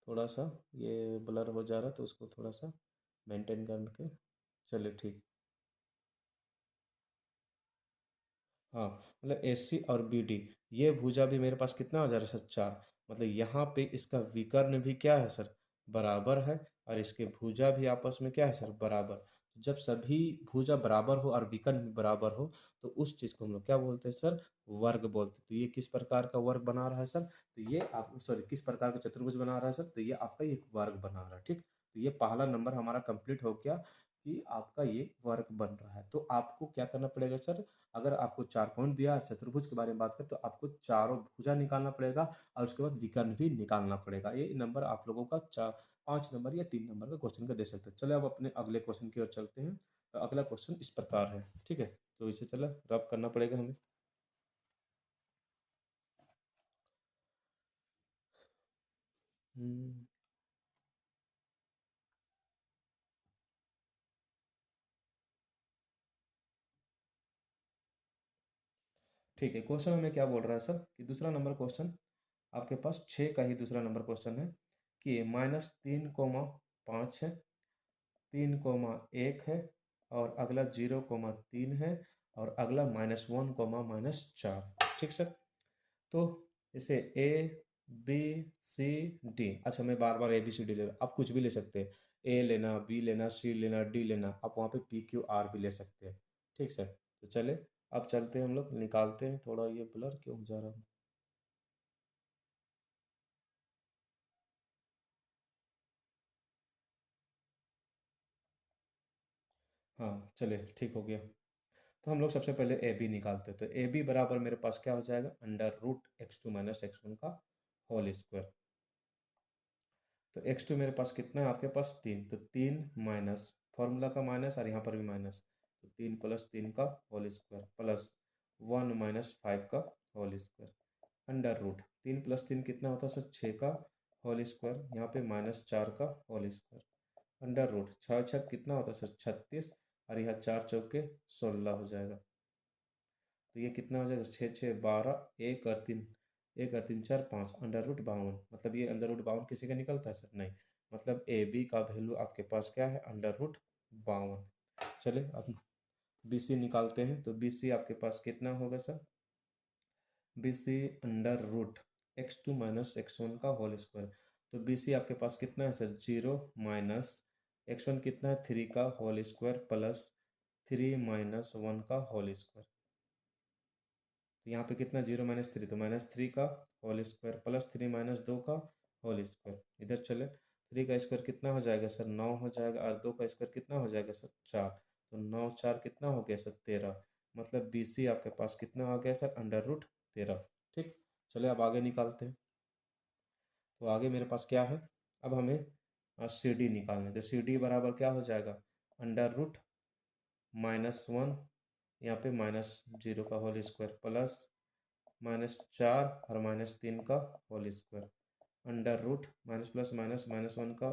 थोड़ा सा ये ब्लर हो जा रहा है, तो उसको थोड़ा सा मेंटेन करके चलिए, ठीक। हाँ, मतलब एस सी और बी डी, ये भुजा भी मेरे पास कितना हो जा रहा है सर 4, मतलब यहाँ पे इसका विकर्ण भी क्या है सर बराबर है, और इसके भुजा भी आपस में क्या है सर बराबर। जब सभी भुजा बराबर हो और विकर्ण भी बराबर हो, तो उस चीज़ को हम लोग क्या बोलते हैं सर वर्ग बोलते हैं। तो ये किस प्रकार का वर्ग बना रहा है सर, तो ये आप सॉरी किस प्रकार का चतुर्भुज बना रहा है सर, तो ये आपका एक वर्ग बना रहा है, ठीक। तो ये पहला नंबर हमारा कंप्लीट हो गया कि आपका ये वर्ग बन रहा है। तो आपको क्या करना पड़ेगा सर, अगर आपको 4 पॉइंट दिया है चतुर्भुज के बारे में बात करें, तो आपको चारों भुजा निकालना पड़ेगा और उसके बाद विकर्ण भी निकालना पड़ेगा। ये नंबर आप लोगों का 5 नंबर या 3 नंबर का क्वेश्चन का दे सकते हैं। चलो अब अपने अगले क्वेश्चन की ओर चलते हैं। तो अगला क्वेश्चन इस प्रकार है, ठीक है। तो इसे चलो रब करना पड़ेगा हमें। हम्म, ठीक है, क्वेश्चन हमें क्या बोल रहा है सर कि दूसरा नंबर क्वेश्चन आपके पास 6 का ही दूसरा नंबर क्वेश्चन है कि -3, 5 है, 3, 1 है, और अगला 0, 3 है, और अगला -1, -4, ठीक सर। तो इसे ए बी सी डी, अच्छा मैं बार बार ए बी सी डी ले रहा हूँ, आप कुछ भी ले सकते हैं, ए लेना बी लेना सी लेना डी लेना, आप वहाँ पे पी क्यू आर भी ले सकते हैं, ठीक सर। तो चले, अब चलते हैं हम लोग निकालते हैं, थोड़ा ये ब्लर क्यों हो जा रहा है। हाँ चलिए, ठीक हो गया। तो हम लोग सबसे पहले ए बी निकालते हैं, तो ए बी बराबर मेरे पास क्या हो जाएगा under root x2 minus x1 का होल स्क्वायर। तो x2 मेरे पास कितना है आपके पास 3, तो 3 माइनस फॉर्मूला का माइनस और यहाँ पर भी माइनस, तो 3 + 3 का होल स्क्वायर प्लस 1 - 5 का होल स्क्वायर अंडर रूट 3 + 3 कितना होता है सर 6 का होल स्क्वायर, यहाँ पे -4 का होल स्क्वायर अंडर रूट 6 कितना होता है सर 36, और यहाँ 4 × 4 = 16 हो जाएगा। तो ये कितना हो जाएगा 6 × 6 = 12, 1 और 3 4 5 अंडर रूट 52, मतलब ये अंडर रूट 52 किसी का निकलता है सर नहीं, मतलब ए बी का वैल्यू आपके पास क्या है अंडर रूट 52। चले अब बी सी निकालते हैं, तो बी सी आपके पास कितना होगा sir, B C under root x2 minus x1 का होल स्क्वायर, तो बी सी आपके पास कितना है सर 0 माइनस x1 कितना है 3 का होल स्क्वायर प्लस 3 - 1 का होल स्क्वायर, तो यहाँ पे कितना 0 - 3, तो -3 का होल स्क्वायर प्लस 3 - 2 का होल स्क्वायर, इधर चले 3 का स्क्वायर कितना हो जाएगा सर 9 हो जाएगा, और 2 का स्क्वायर कितना हो जाएगा सर 4, तो 9 4 कितना हो गया सर 13, मतलब बी सी आपके पास कितना आ गया सर √13। ठीक, चलिए अब आगे निकालते हैं। तो आगे मेरे पास क्या है, अब हमें सी डी निकालना है। तो सी डी बराबर क्या हो जाएगा, √-1, यहाँ पे -0 का होल स्क्वायर प्लस -4 और -3 का whole square, under root minus plus minus -1 का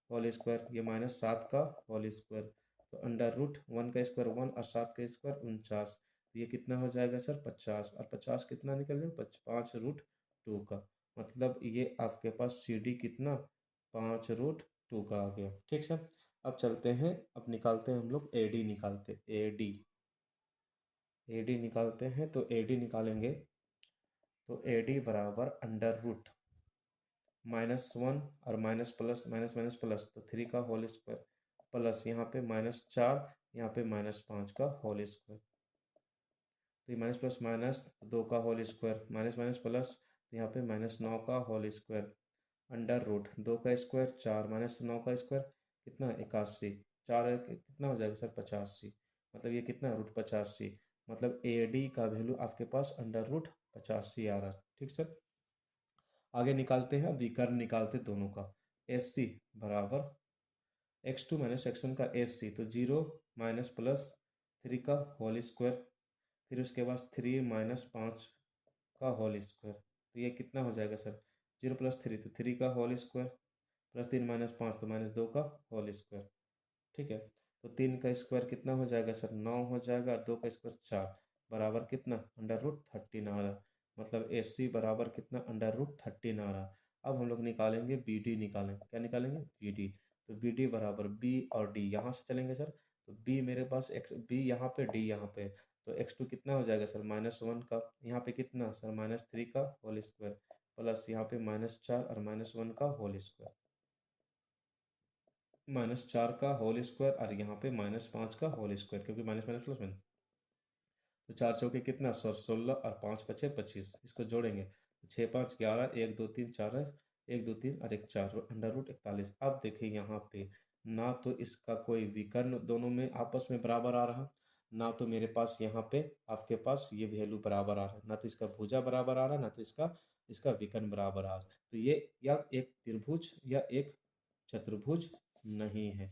होल स्क्वायर, ये -7 का होल स्क्वायर, तो √1 का स्क्वायर 1 और 7 का स्क्वायर 49, तो ये कितना हो जाएगा सर 50, और 50 कितना निकल जाएगा 5√2 का, मतलब ये आपके पास सी डी कितना 5√2 का आ गया। ठीक सर, अब चलते हैं, अब निकालते हैं हम लोग ए डी, निकालते ए डी निकालते हैं। तो ए डी निकालेंगे तो ए डी बराबर √-1 और minus plus minus minus plus, तो 3 का होल स्क्वायर प्लस यहाँ पे -4, यहाँ पे -5 का होल स्क्वायर, तो ये माइनस प्लस माइनस 2 का whole square minus minus plus, तो यहाँ पे -9 का होल स्क्वायर, √2 का स्क्वायर 4 -9 का स्क्वायर कितना 81, 4 कितना हो जाएगा सर 85, मतलब ये कितना √85, मतलब ए डी का वैल्यू आपके पास √85 आ रहा है। ठीक सर, आगे निकालते हैं, विकर्ण निकालते दोनों का। एस सी बराबर x2 माइनस x1 का एस सी, तो 0 माइनस प्लस 3 का होल स्क्वायर, फिर उसके बाद 3 -5 का होल स्क्वायर, तो ये कितना हो जाएगा सर 0 + 3, तो 3 का होल स्क्वायर प्लस 3 -5 तो -2 का होल स्क्वायर। ठीक है, तो 3 का स्क्वायर कितना हो जाएगा सर 9 हो जाएगा, 2 का स्क्वायर 4, बराबर कितना √13 आ रहा, मतलब एस सी बराबर कितना √13 आ रहा। अब हम लोग निकालेंगे बी डी, निकालेंगे क्या निकालेंगे बी डी, तो बी डी बराबर बी और डी यहाँ से चलेंगे सर, तो बी मेरे पास एक्स, बी यहाँ पे डी यहाँ पे, तो x2 कितना हो जाएगा सर -1 का, यहाँ पे कितना सर -3 का होल स्क्वायर प्लस यहाँ पे -4 और -1 का होल स्क्वायर, -4 का होल स्क्वायर और यहाँ पे -5 का होल स्क्वायर, क्योंकि माइनस माइनस प्लस माइनस, तो 4 चौके कितना सर 16 और 5 पचे 25, इसको जोड़ेंगे तो 6 5 11, 1 2 3 4 है, 1 2 3 और 1 4, √41। अब देखिए यहाँ पे ना तो इसका कोई विकर्ण दोनों में आपस में बराबर आ रहा, ना तो मेरे पास यहाँ पे आपके पास ये वैल्यू बराबर आ रहा है, ना तो इसका भुजा बराबर आ रहा है, ना तो इसका इसका विकर्ण बराबर आ रहा है, तो ये या एक त्रिभुज या एक चतुर्भुज नहीं है,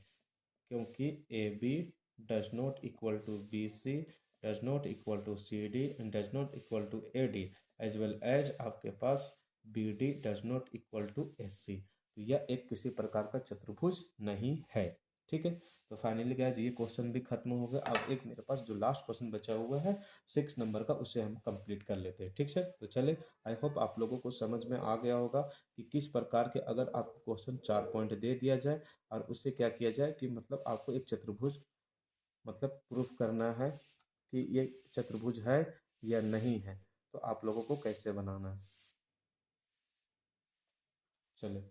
क्योंकि A B does not equal to B C, does not equal to C D and does not equal to A D, as well as आपके पास B D does not equal to S C, तो यह एक किसी प्रकार का चतुर्भुज नहीं है। ठीक है, तो फाइनली गाइस ये क्वेश्चन भी खत्म हो गया। अब एक मेरे पास जो लास्ट क्वेश्चन बचा हुआ है 6 नंबर का, उसे हम कंप्लीट कर लेते हैं। ठीक है, तो चले, आई होप आप लोगों को समझ में आ गया होगा कि किस प्रकार के अगर आपको क्वेश्चन 4 पॉइंट दे दिया जाए और उससे क्या किया जाए कि मतलब आपको एक चतुर्भुज मतलब प्रूफ करना है कि ये चतुर्भुज है या नहीं है, तो आप लोगों को कैसे बनाना है। चले,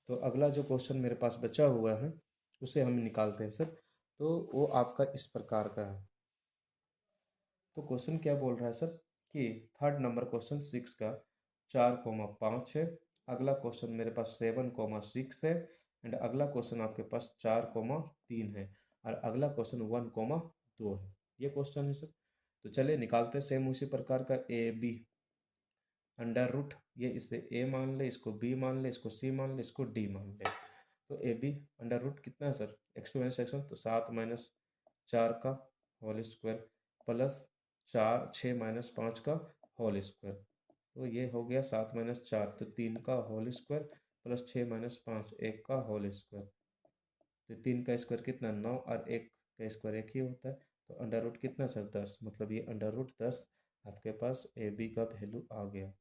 तो अगला जो क्वेश्चन मेरे पास बचा हुआ है उसे हम निकालते हैं सर। तो वो आपका इस प्रकार का है। तो क्वेश्चन क्या बोल रहा है सर कि थर्ड नंबर क्वेश्चन 6 का 4,5 है, अगला क्वेश्चन मेरे पास 7,6 है, एंड अगला क्वेश्चन आपके पास 4,3 है, और अगला क्वेश्चन 1,2 है। ये क्वेश्चन है सर। तो चलिए निकालते हैं सेम उसी प्रकार का ए बी अंडर रूट, ये इसे ए मान ले, इसको बी मान ले, इसको सी मान ले, इसको डी मान ले। तो ए बी अंडर रूट कितना है सर x2 माइनस x1, तो 7 - 4 का होल स्क्वायर प्लस 6 - 5 का होल स्क्वायर, तो ये हो गया 7 - 4, तो 3 का होल स्क्वायर प्लस 6 - 5 1 का होल स्क्वायर, तो 3 का स्क्वायर कितना 9 और 1 का स्क्वायर 1 ही होता है, तो अंडर रूट कितना सर 10, मतलब ये अंडर रूट 10 आपके पास ए बी का वैल्यू आ गया।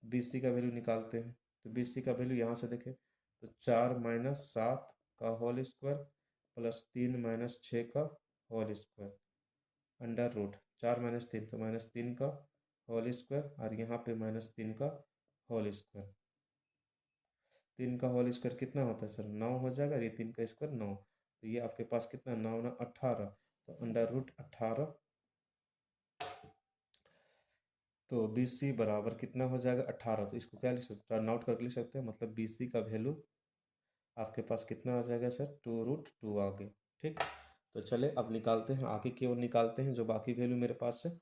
बी सी का वैल्यू निकालते हैं, तो बी सी का वैल्यू यहाँ से देखें तो 4 - 7 का होल स्क्वायर प्लस 3 - 6 का होल स्क्वायर, अंडर रूट 4 - 3 तो -3 का होल स्क्वायर, और यहाँ पे -3 का होल स्क्वायर, 3 का होल स्क्वायर कितना होता है सर 9 हो जाएगा, ये 3 का स्क्वायर 9, तो ये आपके पास कितना 9 - 18, तो अंडर रूट 18, तो बी सी बराबर कितना हो जाएगा 18, तो इसको क्या लिख सकते हैं, टर्न आउट करके लिख सकते हैं, मतलब बी सी का वैल्यू आपके पास कितना आ जाएगा सर, 2√2 आ गया। ठीक, तो चले अब निकालते हैं, आगे की ओर निकालते हैं जो बाकी वैल्यू मेरे पास है।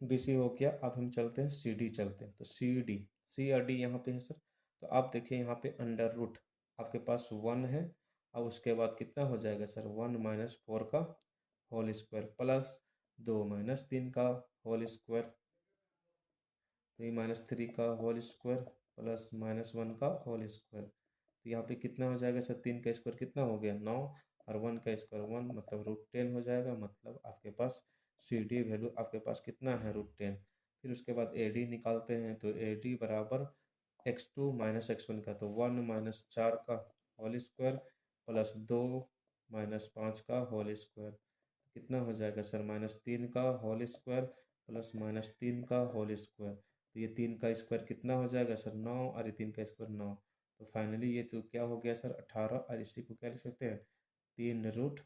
बी सी हो गया, अब हम चलते हैं सी डी, चलते हैं तो सी और डी यहाँ पे है सर। तो आप देखिए यहाँ पे अंडर रूट आपके पास 1 है, अब उसके बाद कितना हो जाएगा सर, 1 - 4 का होल स्क्वायर प्लस 2 - 3 का होल स्क्वायर, 3 - 3 का होल स्क्वायर प्लस -1 का होल स्क्वायर। तो यहाँ पे कितना हो जाएगा सर, 3 का स्क्वायर कितना हो गया 9, और 1 का स्क्वायर 1, मतलब √10 हो जाएगा। मतलब आपके पास सी डी वैल्यू आपके पास कितना है, √10। फिर उसके बाद ए डी निकालते हैं, तो ए डी बराबर x2 - x1 का, तो 1 - 4 का होल स्क्वायर प्लस 2 - 5 का होल स्क्वायर, कितना हो जाएगा सर, -3 का होल स्क्वायर प्लस -3 का होल स्क्वायर। तो ये 3 का स्क्वायर कितना हो जाएगा सर, 9, और ये 3 का स्क्वायर 9। तो फाइनली ये तो क्या हो गया सर, 18, और इसी को क्या लिख सकते हैं, 3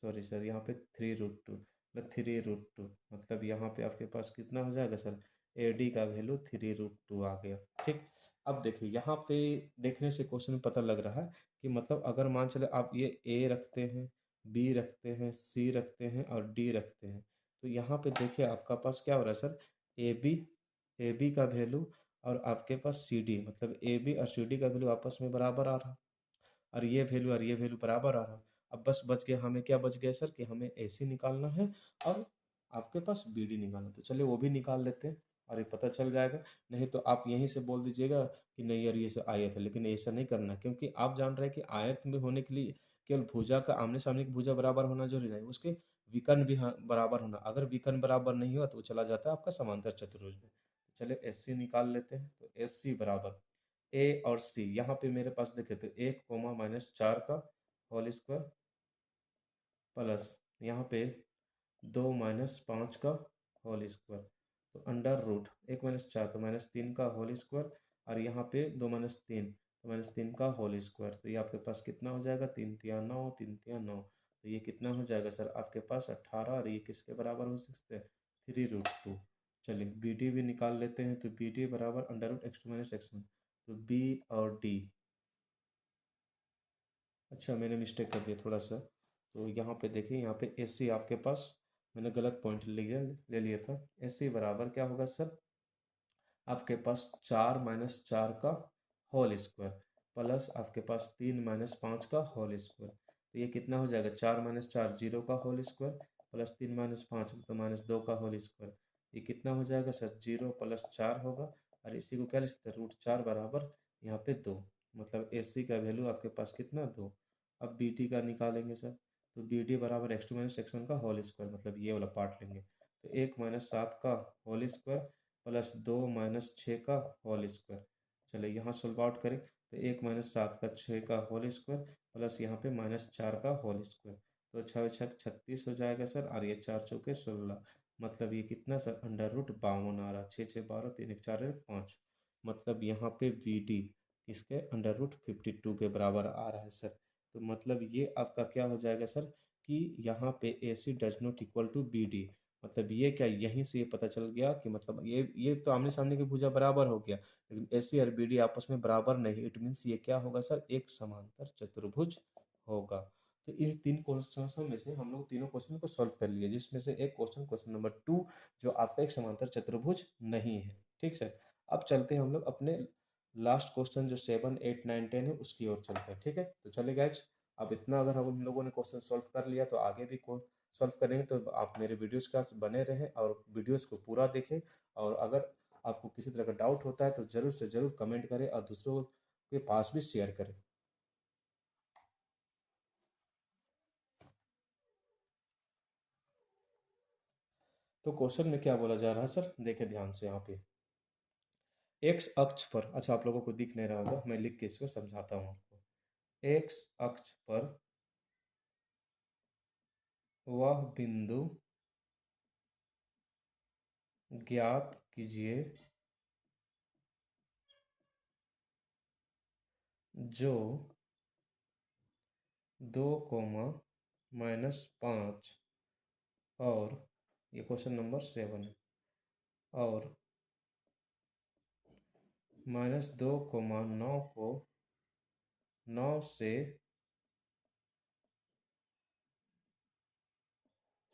सॉरी सर, यहाँ पे 3√2, मतलब 3√2, मतलब यहाँ पे आपके पास कितना हो जाएगा सर, ए डी का वैल्यू 3√2 आ गया। ठीक, अब देखिए यहाँ पे देखने से क्वेश्चन में पता लग रहा है कि मतलब अगर मान चले आप ये ए रखते हैं, बी रखते हैं, सी रखते हैं और डी रखते हैं, तो यहाँ पे देखिए आपका पास क्या हो रहा है सर, ए बी का वैल्यू और आपके पास सी डी, मतलब ए बी और सी डी का वैल्यू आपस में बराबर आ रहा, और ये वैल्यू बराबर आ रहा। अब बस बच गया, हमें क्या बच गया सर, कि हमें AC निकालना है और आपके पास BD निकालना है। तो चलिए वो भी निकाल लेते हैं और ये पता चल जाएगा। नहीं तो आप यहीं से बोल दीजिएगा कि नहीं यार ये से आयत है, लेकिन ऐसा नहीं करना, क्योंकि आप जान रहे हैं कि आयत में होने के लिए केवल भुजा का आमने सामने की भुजा बराबर होना जरूरी नहीं, उसके विकर्ण भी बराबर होना। अगर विकर्ण बराबर नहीं हुआ तो वो चला जाता है आपका समांतर चतुर्भुज में। चलिए SC निकाल लेते हैं, तो SC बराबर ए और सी, यहाँ पे मेरे पास देखे तो 1, -4 का होल स्क्वायर प्लस यहाँ पे 2 - 5 का होल स्क्वायर, तो अंडर रूट 1 - 4 तो -3 का होल स्क्वायर, और यहाँ पे 2 - 3 तो -3 का होल स्क्वायर। तो ये आपके पास कितना हो जाएगा, 3 × 3 = 9, 3 × 3 = 9, तो ये कितना हो जाएगा सर आपके पास 18, और ये किसके बराबर हो सकते हैं, 3√2। चलिए बी डी भी निकाल लेते हैं, तो बी डी बराबर अंडर रूट x2 - x1, तो बी और डी, अच्छा मैंने मिस्टेक कर दिया थोड़ा सा। तो यहाँ पे देखिए, यहाँ पे एस सी आपके पास मैंने गलत पॉइंट ले लिया था। एस सी बराबर क्या होगा सर, आपके पास 4 - 4 का होल स्क्वायर प्लस आपके पास 3 - 5 का होल स्क्वायर। तो ये कितना हो जाएगा, 4 - 4 0 का होल स्क्वायर प्लस 3 - 5 तो -2 का होल स्क्वायर। ये कितना हो जाएगा सर, 0 + 4 होगा, और इसी को क्या लिख सकते हैं, √4 बराबर यहाँ पे 2, मतलब एस सी का वैल्यू आपके पास कितना, 2। अब बी टी का निकालेंगे सर, तो बी टी बराबर x2 - x1 का होल स्क्वायर, मतलब ये वाला पार्ट लेंगे, तो 1 - 7 का होल स्क्वायर प्लस 2 - 6 का होल स्क्वायर। चलिए यहाँ सोल्व आउट करें, तो 1 - 7 का 6 का होल स्क्वायर प्लस यहाँ पे -4 का होल स्क्वायर, तो 6 × 6 = 36 हो जाएगा सर, और ये 4 × 4 = 16, मतलब ये कितना सर, अंडर रूट 52 आ रहा, 6 × 6 = 12, 3 × 4 = 5, मतलब यहाँ पे बी डी इसके अंडर रूट 52 के बराबर आ रहा है सर। तो मतलब ये आपका क्या हो जाएगा सर, कि यहाँ पे A C does not equal to B D, मतलब ये क्या, यहीं से ये पता चल गया कि मतलब ये तो आमने सामने की भुजा बराबर हो गया, लेकिन ए सी और बी डी आपस में बराबर नहीं। इट मीन्स ये क्या होगा सर, एक समांतर चतुर्भुज होगा। तो इस 3 क्वेश्चन में से हम लोग तीनों क्वेश्चन को सॉल्व कर लिए, जिसमें से एक क्वेश्चन, क्वेश्चन नंबर 2, जो आपका एक समांतर चतुर्भुज नहीं है। ठीक सर, अब चलते हैं हम लोग अपने लास्ट क्वेश्चन जो 7, 8, 9, 10 है उसकी ओर चलते हैं। ठीक है, तो चले गाइज, अब इतना अगर हम लोगों ने क्वेश्चन सॉल्व कर लिया तो आगे भी सॉल्व करेंगे। तो आप मेरे वीडियोस का बने रहें और वीडियोस को पूरा देखें, और अगर आपको किसी तरह का डाउट होता है तो ज़रूर से ज़रूर कमेंट करें और दूसरों के पास भी शेयर करें। तो क्वेश्चन में क्या बोला जा रहा है सर, देखें ध्यान से यहाँ पे, एक्स अक्ष पर, अच्छा आप लोगों को दिख नहीं रहा होगा, मैं लिख के इसको समझाता हूँ आपको। एक्स अक्ष पर वह बिंदु ज्ञात कीजिए जो 2, -5 और ये क्वेश्चन नंबर 7 है, और -2,9 को 9 से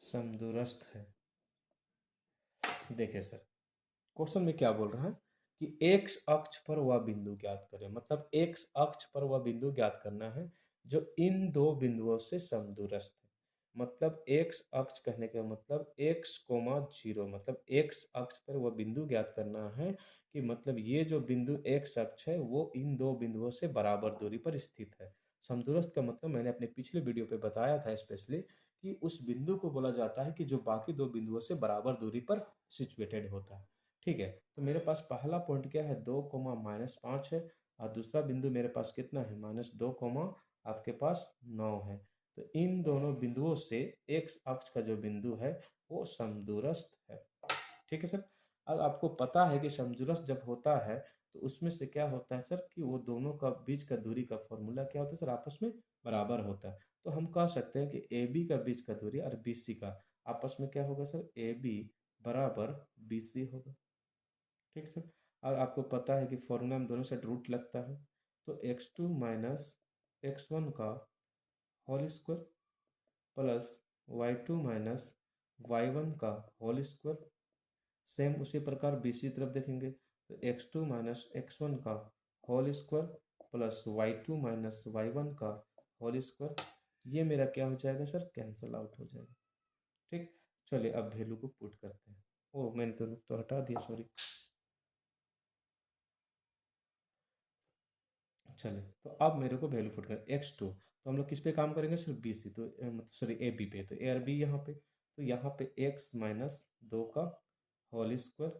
समदूरस्थ है। देखिए सर, क्वेश्चन में क्या बोल रहा है कि एक्स अक्ष पर वह बिंदु ज्ञात करें, मतलब एक्स अक्ष पर वह बिंदु ज्ञात करना है जो इन दो बिंदुओं से समदूरस्थ है। मतलब एक्स अक्ष कहने का मतलब एक्स कोमा जीरो, मतलब एक्स अक्ष पर वह बिंदु ज्ञात करना है कि मतलब ये जो बिंदु एक्स अक्ष है वो इन दो बिंदुओं से बराबर दूरी पर स्थित है। समदूरस्थ का मतलब मैंने अपने पिछले वीडियो पे बताया था स्पेशली कि उस बिंदु को बोला जाता है कि जो बाकी दो बिंदुओं से बराबर दूरी पर सिचुएटेड होता है। ठीक है, तो मेरे पास पहला पॉइंट क्या है, 2,-5 है, और दूसरा बिंदु मेरे पास कितना है, -2, आपके पास 9 है। तो इन दोनों बिंदुओं से एक्स अक्ष का जो बिंदु है वो समदूरस्थ है। ठीक है सर। अब आपको पता है कि समदूरस्थ जब होता है तो उसमें से क्या होता है सर कि वो दोनों का बीच का दूरी का फॉर्मूला क्या होता है सर, आपस में बराबर होता है। तो हम कह सकते हैं कि ए बी का बीच का दूरी और बी सी का आपस में क्या होगा सर, ए बी बराबर बी सी होगा। ठीक है सर। और आपको पता है कि फॉर्मूला में दोनों साइड रूट लगता है, तो x2 माइनस x1 का whole square plus y2 minus y1 का होल स्क्वायर। सेम उसी प्रकार बीसी तरफ देखेंगे तो x2 माइनस x1 का whole square plus y2 minus y1 का होल स्क्वायर। ये मेरा क्या हो जाएगा सर, कैंसल आउट हो जाएगा। ठीक, चलिए अब वैल्यू को पुट करते हैं। ओ मैंने तो हटा दिया, सॉरी। चलिए, तो अब मेरे को वैल्यू पुट कर x2, तो हम लोग किस पे काम करेंगे सर, बी सी, तो मतलब सॉरी ए बी पे, तो ए और बी यहाँ पे, तो यहाँ पे x माइनस 2 का होल स्क्वायर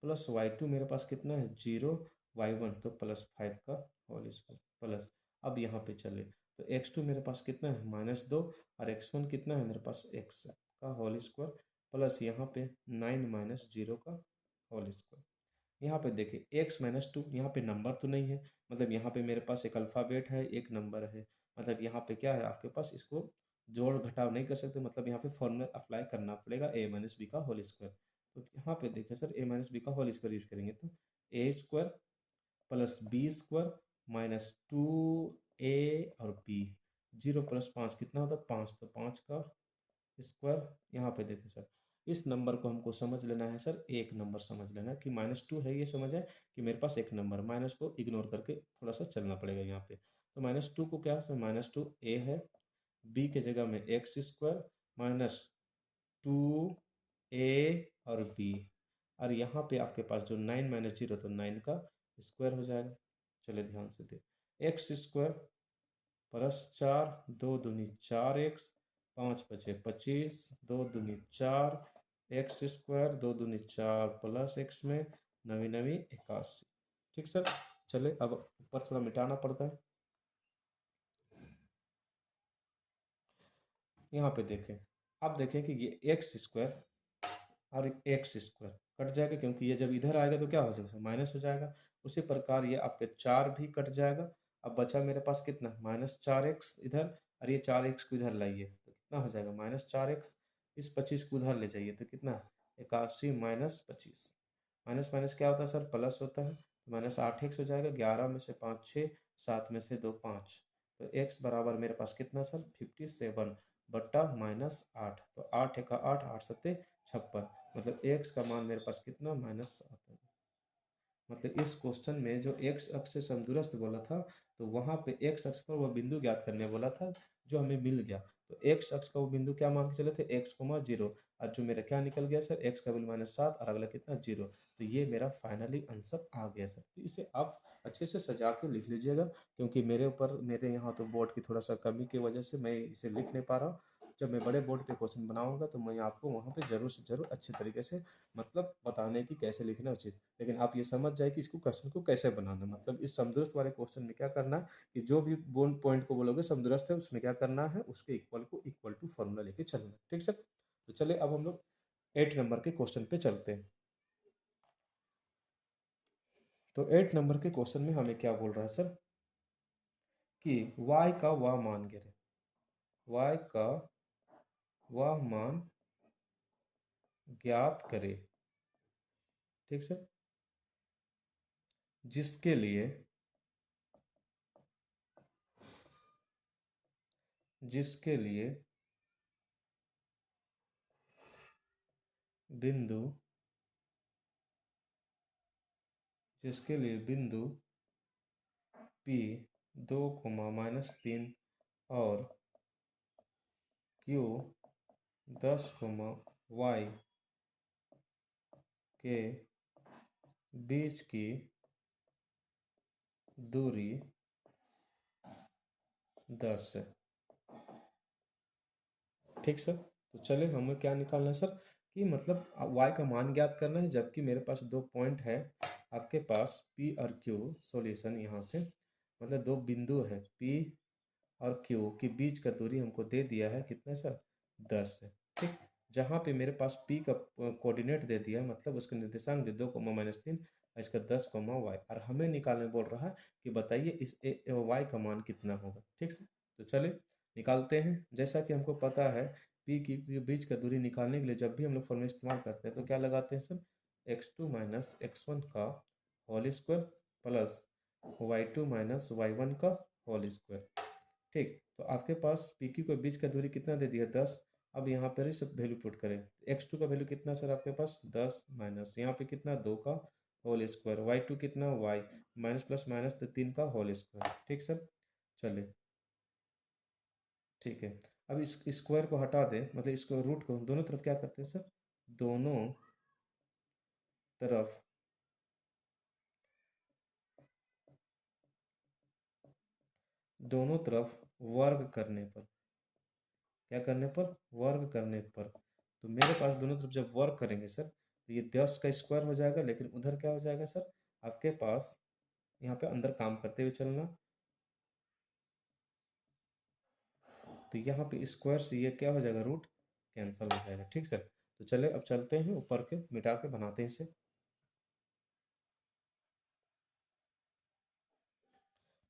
प्लस y2 मेरे पास कितना है 0, y1 तो +5 का होल स्क्वायर प्लस, अब यहाँ पे चले तो x2 मेरे पास कितना है -2 और x1 कितना है मेरे पास x का होल स्क्वायर प्लस यहाँ पे 9 माइनस 0 का होल स्क्वायर। यहाँ पे देखिए x-2, यहाँ पे नंबर तो नहीं है, मतलब यहाँ पे मेरे पास एक अल्फ़ाबेट है, एक नंबर है, मतलब यहाँ पे क्या है आपके पास, इसको जोड़ घटाव नहीं कर सकते, मतलब यहाँ पे फॉर्मूला अप्लाई करना पड़ेगा a माइनस बी का होल स्क्वायर। तो यहाँ पे देखिए सर a माइनस बी का होल स्क्वायर यूज करेंगे तो a square plus B square minus 2a और b, 0 प्लस 5 कितना होता है 5, तो 5 का स्क्वायर। यहाँ पे देखिए सर, इस नंबर को हमको समझ लेना है सर, एक नंबर समझ लेना है कि -2 है, ये समझ है कि मेरे पास एक नंबर, माइनस को इग्नोर करके थोड़ा सा चलना पड़ेगा यहाँ पे। तो -2 को क्या सर, -2 ए है, बी के जगह में एक्स स्क्वायर माइनस 2a और बी, और यहाँ पे आपके पास जो 9 माइनस 0 तो 9 का स्क्वायर हो जाएगा। चलिए ध्यान से दे, एक्स स्क्वायर +4, 2 दूनी 4x, 5 बचे 25, 2 दूनी 4, एक्स स्क्वायर 2 दूनी 4 प्लस एक्स में नवी नवी 81। ठीक सर। चले अब ऊपर थोड़ा मिटाना पड़ता है। यहाँ पे देखें, अब देखें कि ये एक्स स्क्वायर और एक्स स्क्वायर कट जाएगा, क्योंकि ये जब इधर आएगा तो क्या हो जाएगा, माइनस हो जाएगा। उसी प्रकार ये आपके 4 भी कट जाएगा। अब बचा मेरे पास कितना, -4x इधर, और ये 4x को इधर लाइए तो कितना हो जाएगा, -4x। इस 25 को उधर ले जाइए तो कितना, 81 माइनस 25, माइनस माइनस क्या होता है सर, प्लस होता है, तो -8x हो जाएगा। 11 में से 5 6, 7 में से 2 5, तो x बराबर मेरे पास कितना सर, 57 बट्टा -8, तो 8 का 8, 8 सत्ते 56, मतलब x का मान मेरे पास कितना, -7 है। मतलब इस क्वेश्चन में जो एक्स अक्ष से समदूरस्थ बोला था, तो वहाँ पे एक्स अक्ष पर वह बिंदु ज्ञात करने बोला था, जो हमें मिल गया। तो एक्स अक्ष का वो बिंदु क्या मान के चले थे, x, 0, और जो मेरा क्या निकल गया सर, x का वैल्यू -7 और अगला कितना 0। तो ये मेरा फाइनली आंसर आ गया सर। तो इसे आप अच्छे से सजा के लिख लीजिएगा, क्योंकि मेरे यहाँ तो बोर्ड की थोड़ा सा कमी की वजह से मैं इसे लिख नहीं पा रहा हूँ। जब मैं बड़े बोर्ड पे क्वेश्चन बनाऊंगा तो मैं आपको वहाँ पे ज़रूर से ज़रूर अच्छे तरीके से मतलब बताने की कैसे लिखना उचित। लेकिन आप ये समझ जाए कि इसको क्वेश्चन को कैसे बनाना है। मतलब इस समदूरस्थ वाले क्वेश्चन में क्या करना है कि जो भी बोल पॉइंट को बोलोगे समदूरस्थ है, उसमें क्या करना है, उसके इक्वल को इक्वल टू फॉर्मूला लेके चलना है। ठीक सर। तो चलिए अब हम लोग 8 नंबर के क्वेश्चन पे चलते हैं। तो 8 नंबर के क्वेश्चन में हमें क्या बोल रहा है सर कि y का वह मान गिरे, y का वह मान ज्ञात करे। ठीक सर। जिसके लिए जिसके लिए बिंदु जिसके लिए बिंदु P 2, -3 और Q 10, y के बीच की दूरी 10 है। ठीक सर। तो चले हमें क्या निकालना है सर कि मतलब y का मान ज्ञात करना है, जबकि मेरे पास दो पॉइंट है, आपके पास P और Q सॉल्यूशन यहाँ से मतलब दो बिंदु है P और Q के बीच का दूरी हमको दे दिया है कितना सर 10 है। ठीक, जहाँ पे मेरे पास P का कोऑर्डिनेट दे दिया मतलब उसका निर्देशांक दे 2, -3 और इसका 10, y और हमें निकालने बोल रहा है कि बताइए इस y का मान कितना होगा। ठीक सर, तो चलिए निकालते हैं। जैसा कि हमको पता है P की के बीच का दूरी निकालने के लिए जब भी हम लोग फॉर्मूला इस्तेमाल करते हैं तो क्या लगाते हैं सर, x2 - x1 का whole square plus y2 - y1 का होल स्क्वायर। ठीक, तो आपके पास पी क्यू के बीच का दूरी कितना दे दिया 10। अब यहाँ पर ही सब वैल्यू पुट करें। x2 का वैल्यू कितना सर आपके पास 10 माइनस यहाँ पे कितना 2 का होल स्क्वायर, y2 कितना y माइनस प्लस माइनस तो 3 का होल स्क्वायर। ठीक सर, चलिए ठीक है। अब इस स्क्वायर को हटा दें, मतलब इसको रूट को दोनों तरफ क्या करते हैं सर, दोनों तरफ दोनों तरफ वर्ग करने पर, क्या करने पर, वर्ग करने पर, तो मेरे पास दोनों तरफ जब वर्ग करेंगे सर तो ये 10 का स्क्वायर हो जाएगा, लेकिन उधर क्या हो जाएगा सर आपके पास, यहाँ पे अंदर काम करते हुए चलना, तो यहाँ पे स्क्वायर से ये क्या हो जाएगा रूट कैंसिल हो जाएगा। ठीक सर, तो चले अब चलते हैं ऊपर के मिटा के बनाते हैं इसे।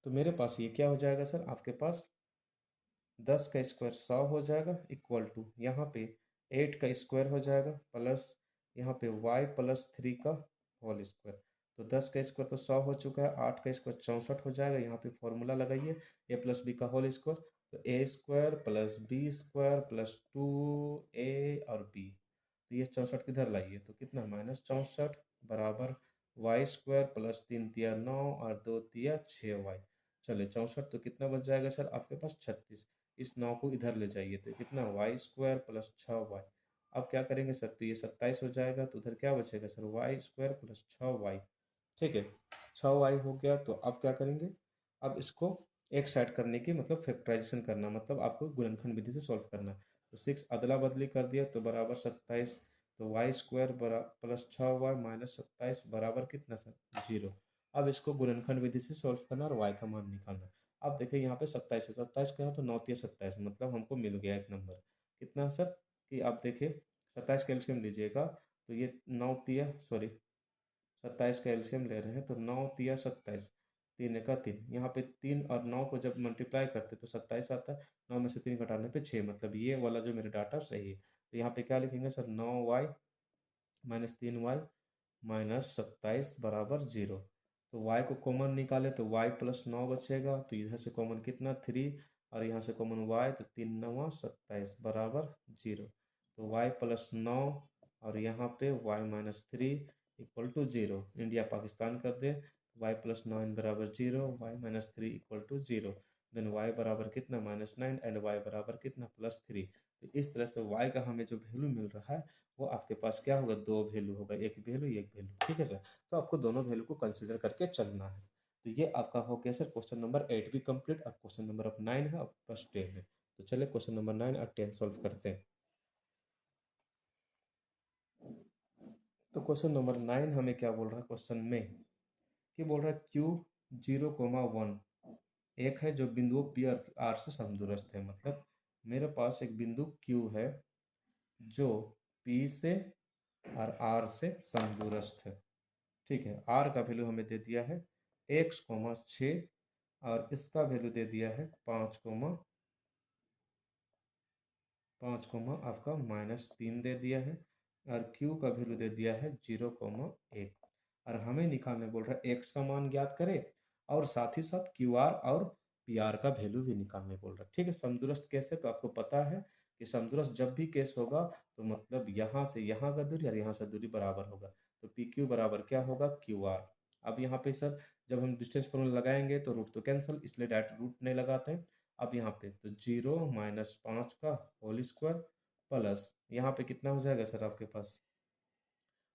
तो मेरे पास ये क्या हो जाएगा सर आपके पास 10 का स्क्वायर 100 हो जाएगा इक्वल टू यहाँ पे 8 का स्क्वायर हो जाएगा प्लस यहाँ पे y प्लस 3 का होल स्क्वायर। तो 10 का स्क्वायर तो 100 हो चुका है, 8 का स्क्वायर 64 हो जाएगा। यहाँ पे फॉर्मूला लगाइए a प्लस बी का होल स्क्वायर, तो A square plus B square plus 2a और b, तो ये 64 किधर लाइए तो कितना -64 बराबर वाई स्क्वायर प्लस 3 तिया 9 और 2 तिया 6y। चलिए 64 तो कितना बच जाएगा सर आपके पास 36। इस 9 को इधर ले जाइए तो कितना वाई स्क्वायर प्लस 6y। अब क्या करेंगे सर, तो ये 27 हो जाएगा, तो उधर क्या बचेगा sir Y square plus 6y। ठीक है, 6y हो गया। तो अब क्या करेंगे, अब इसको एक साइड करने की मतलब फैक्टराइजेशन करना, मतलब आपको गुणनखंड विधि से सॉल्व करना है। तो 6 अदला बदली कर दिया तो बराबर 27, तो Y square plus 6y minus 27 बराबर कितना सर 0। अब इसको गुणनखंड विधि से सॉल्व करना और y का मान निकालना है। अब देखिए यहाँ पे 27 है, 27 क्या है तो 9 तिया 27, मतलब हमको मिल गया एक नंबर कितना सर, कि आप देखिए 27 का एलसीएम लीजिएगा तो ये 27 का एलसीएम ले रहे हैं तो 9 तिया 27, 3 का 3, यहाँ पे 3 और 9 को जब मल्टीप्लाई करते तो 27 आता है, 9 में से 3 घटाने पे 6, मतलब ये वाला जो मेरे डाटा सही है। तो यहाँ पे क्या लिखेंगे sir 9y minus 3y minus 27 बराबर 0। तो y को कॉमन निकाले तो y प्लस 9 बचेगा, तो इधर से कॉमन कितना 3 और यहाँ से कॉमन y, तो 3 9 27 बराबर 0। तो y प्लस 9 और यहाँ पे y minus 3 equal to 0, India Pakistan कर दे, y प्लस 9 बराबर 0, y minus 3 equal to 0, then y बराबर कितना -9 एंड y बराबर कितना +3। तो इस तरह से y का हमें जो वैल्यू मिल रहा है वो आपके पास क्या होगा, दो वैल्यू होगा, एक वैल्यू एक वैल्यू। ठीक है सर, तो आपको दोनों वैल्यू को कंसिडर करके चलना है। तो ये आपका हो गया सर क्वेश्चन नंबर 8 भी कंप्लीट। अब क्वेश्चन नंबर अब 9 है और प्लस 10 है। तो चलिए क्वेश्चन नंबर 9 और 10 सॉल्व करते हैं। तो क्वेश्चन नंबर 9 हमें क्या बोल रहा है क्वेश्चन में, कि बोल रहा है क्यू 0, 1 एक है जो बिंदुओं पी और आर से समदूरस्थ है। मतलब मेरे पास एक बिंदु क्यू है जो पी से और आर से समदूरस्थ है। ठीक है, आर का वैल्यू हमें दे दिया है x, 6 और इसका वैल्यू दे दिया है 5, आपका -3 दे दिया है, और q का वैल्यू दे दिया है 0, 1। और हमें निकालने बोल रहा है एक्स का मान ज्ञात करे और साथ ही साथ क्यू आर और पी आर का वैल्यू भी निकालने बोल रहा है। ठीक है, समदूरस्थ केस है तो आपको पता है कि समदूरस्थ जब भी केस होगा तो मतलब यहाँ से यहाँ का दूरी और यहाँ से दूरी बराबर होगा, तो पी क्यू बराबर क्या होगा, क्यू आर। अब यहाँ पे सर जब हम डिस्टेंस फॉर्मूला लगाएंगे तो रूट तो कैंसिल, इसलिए डायरेक्ट रूट नहीं लगाते हैं। अब यहाँ पे तो 0 माइनस 5 का होल स्क्वायर प्लस यहाँ पे कितना हो जाएगा सर आपके पास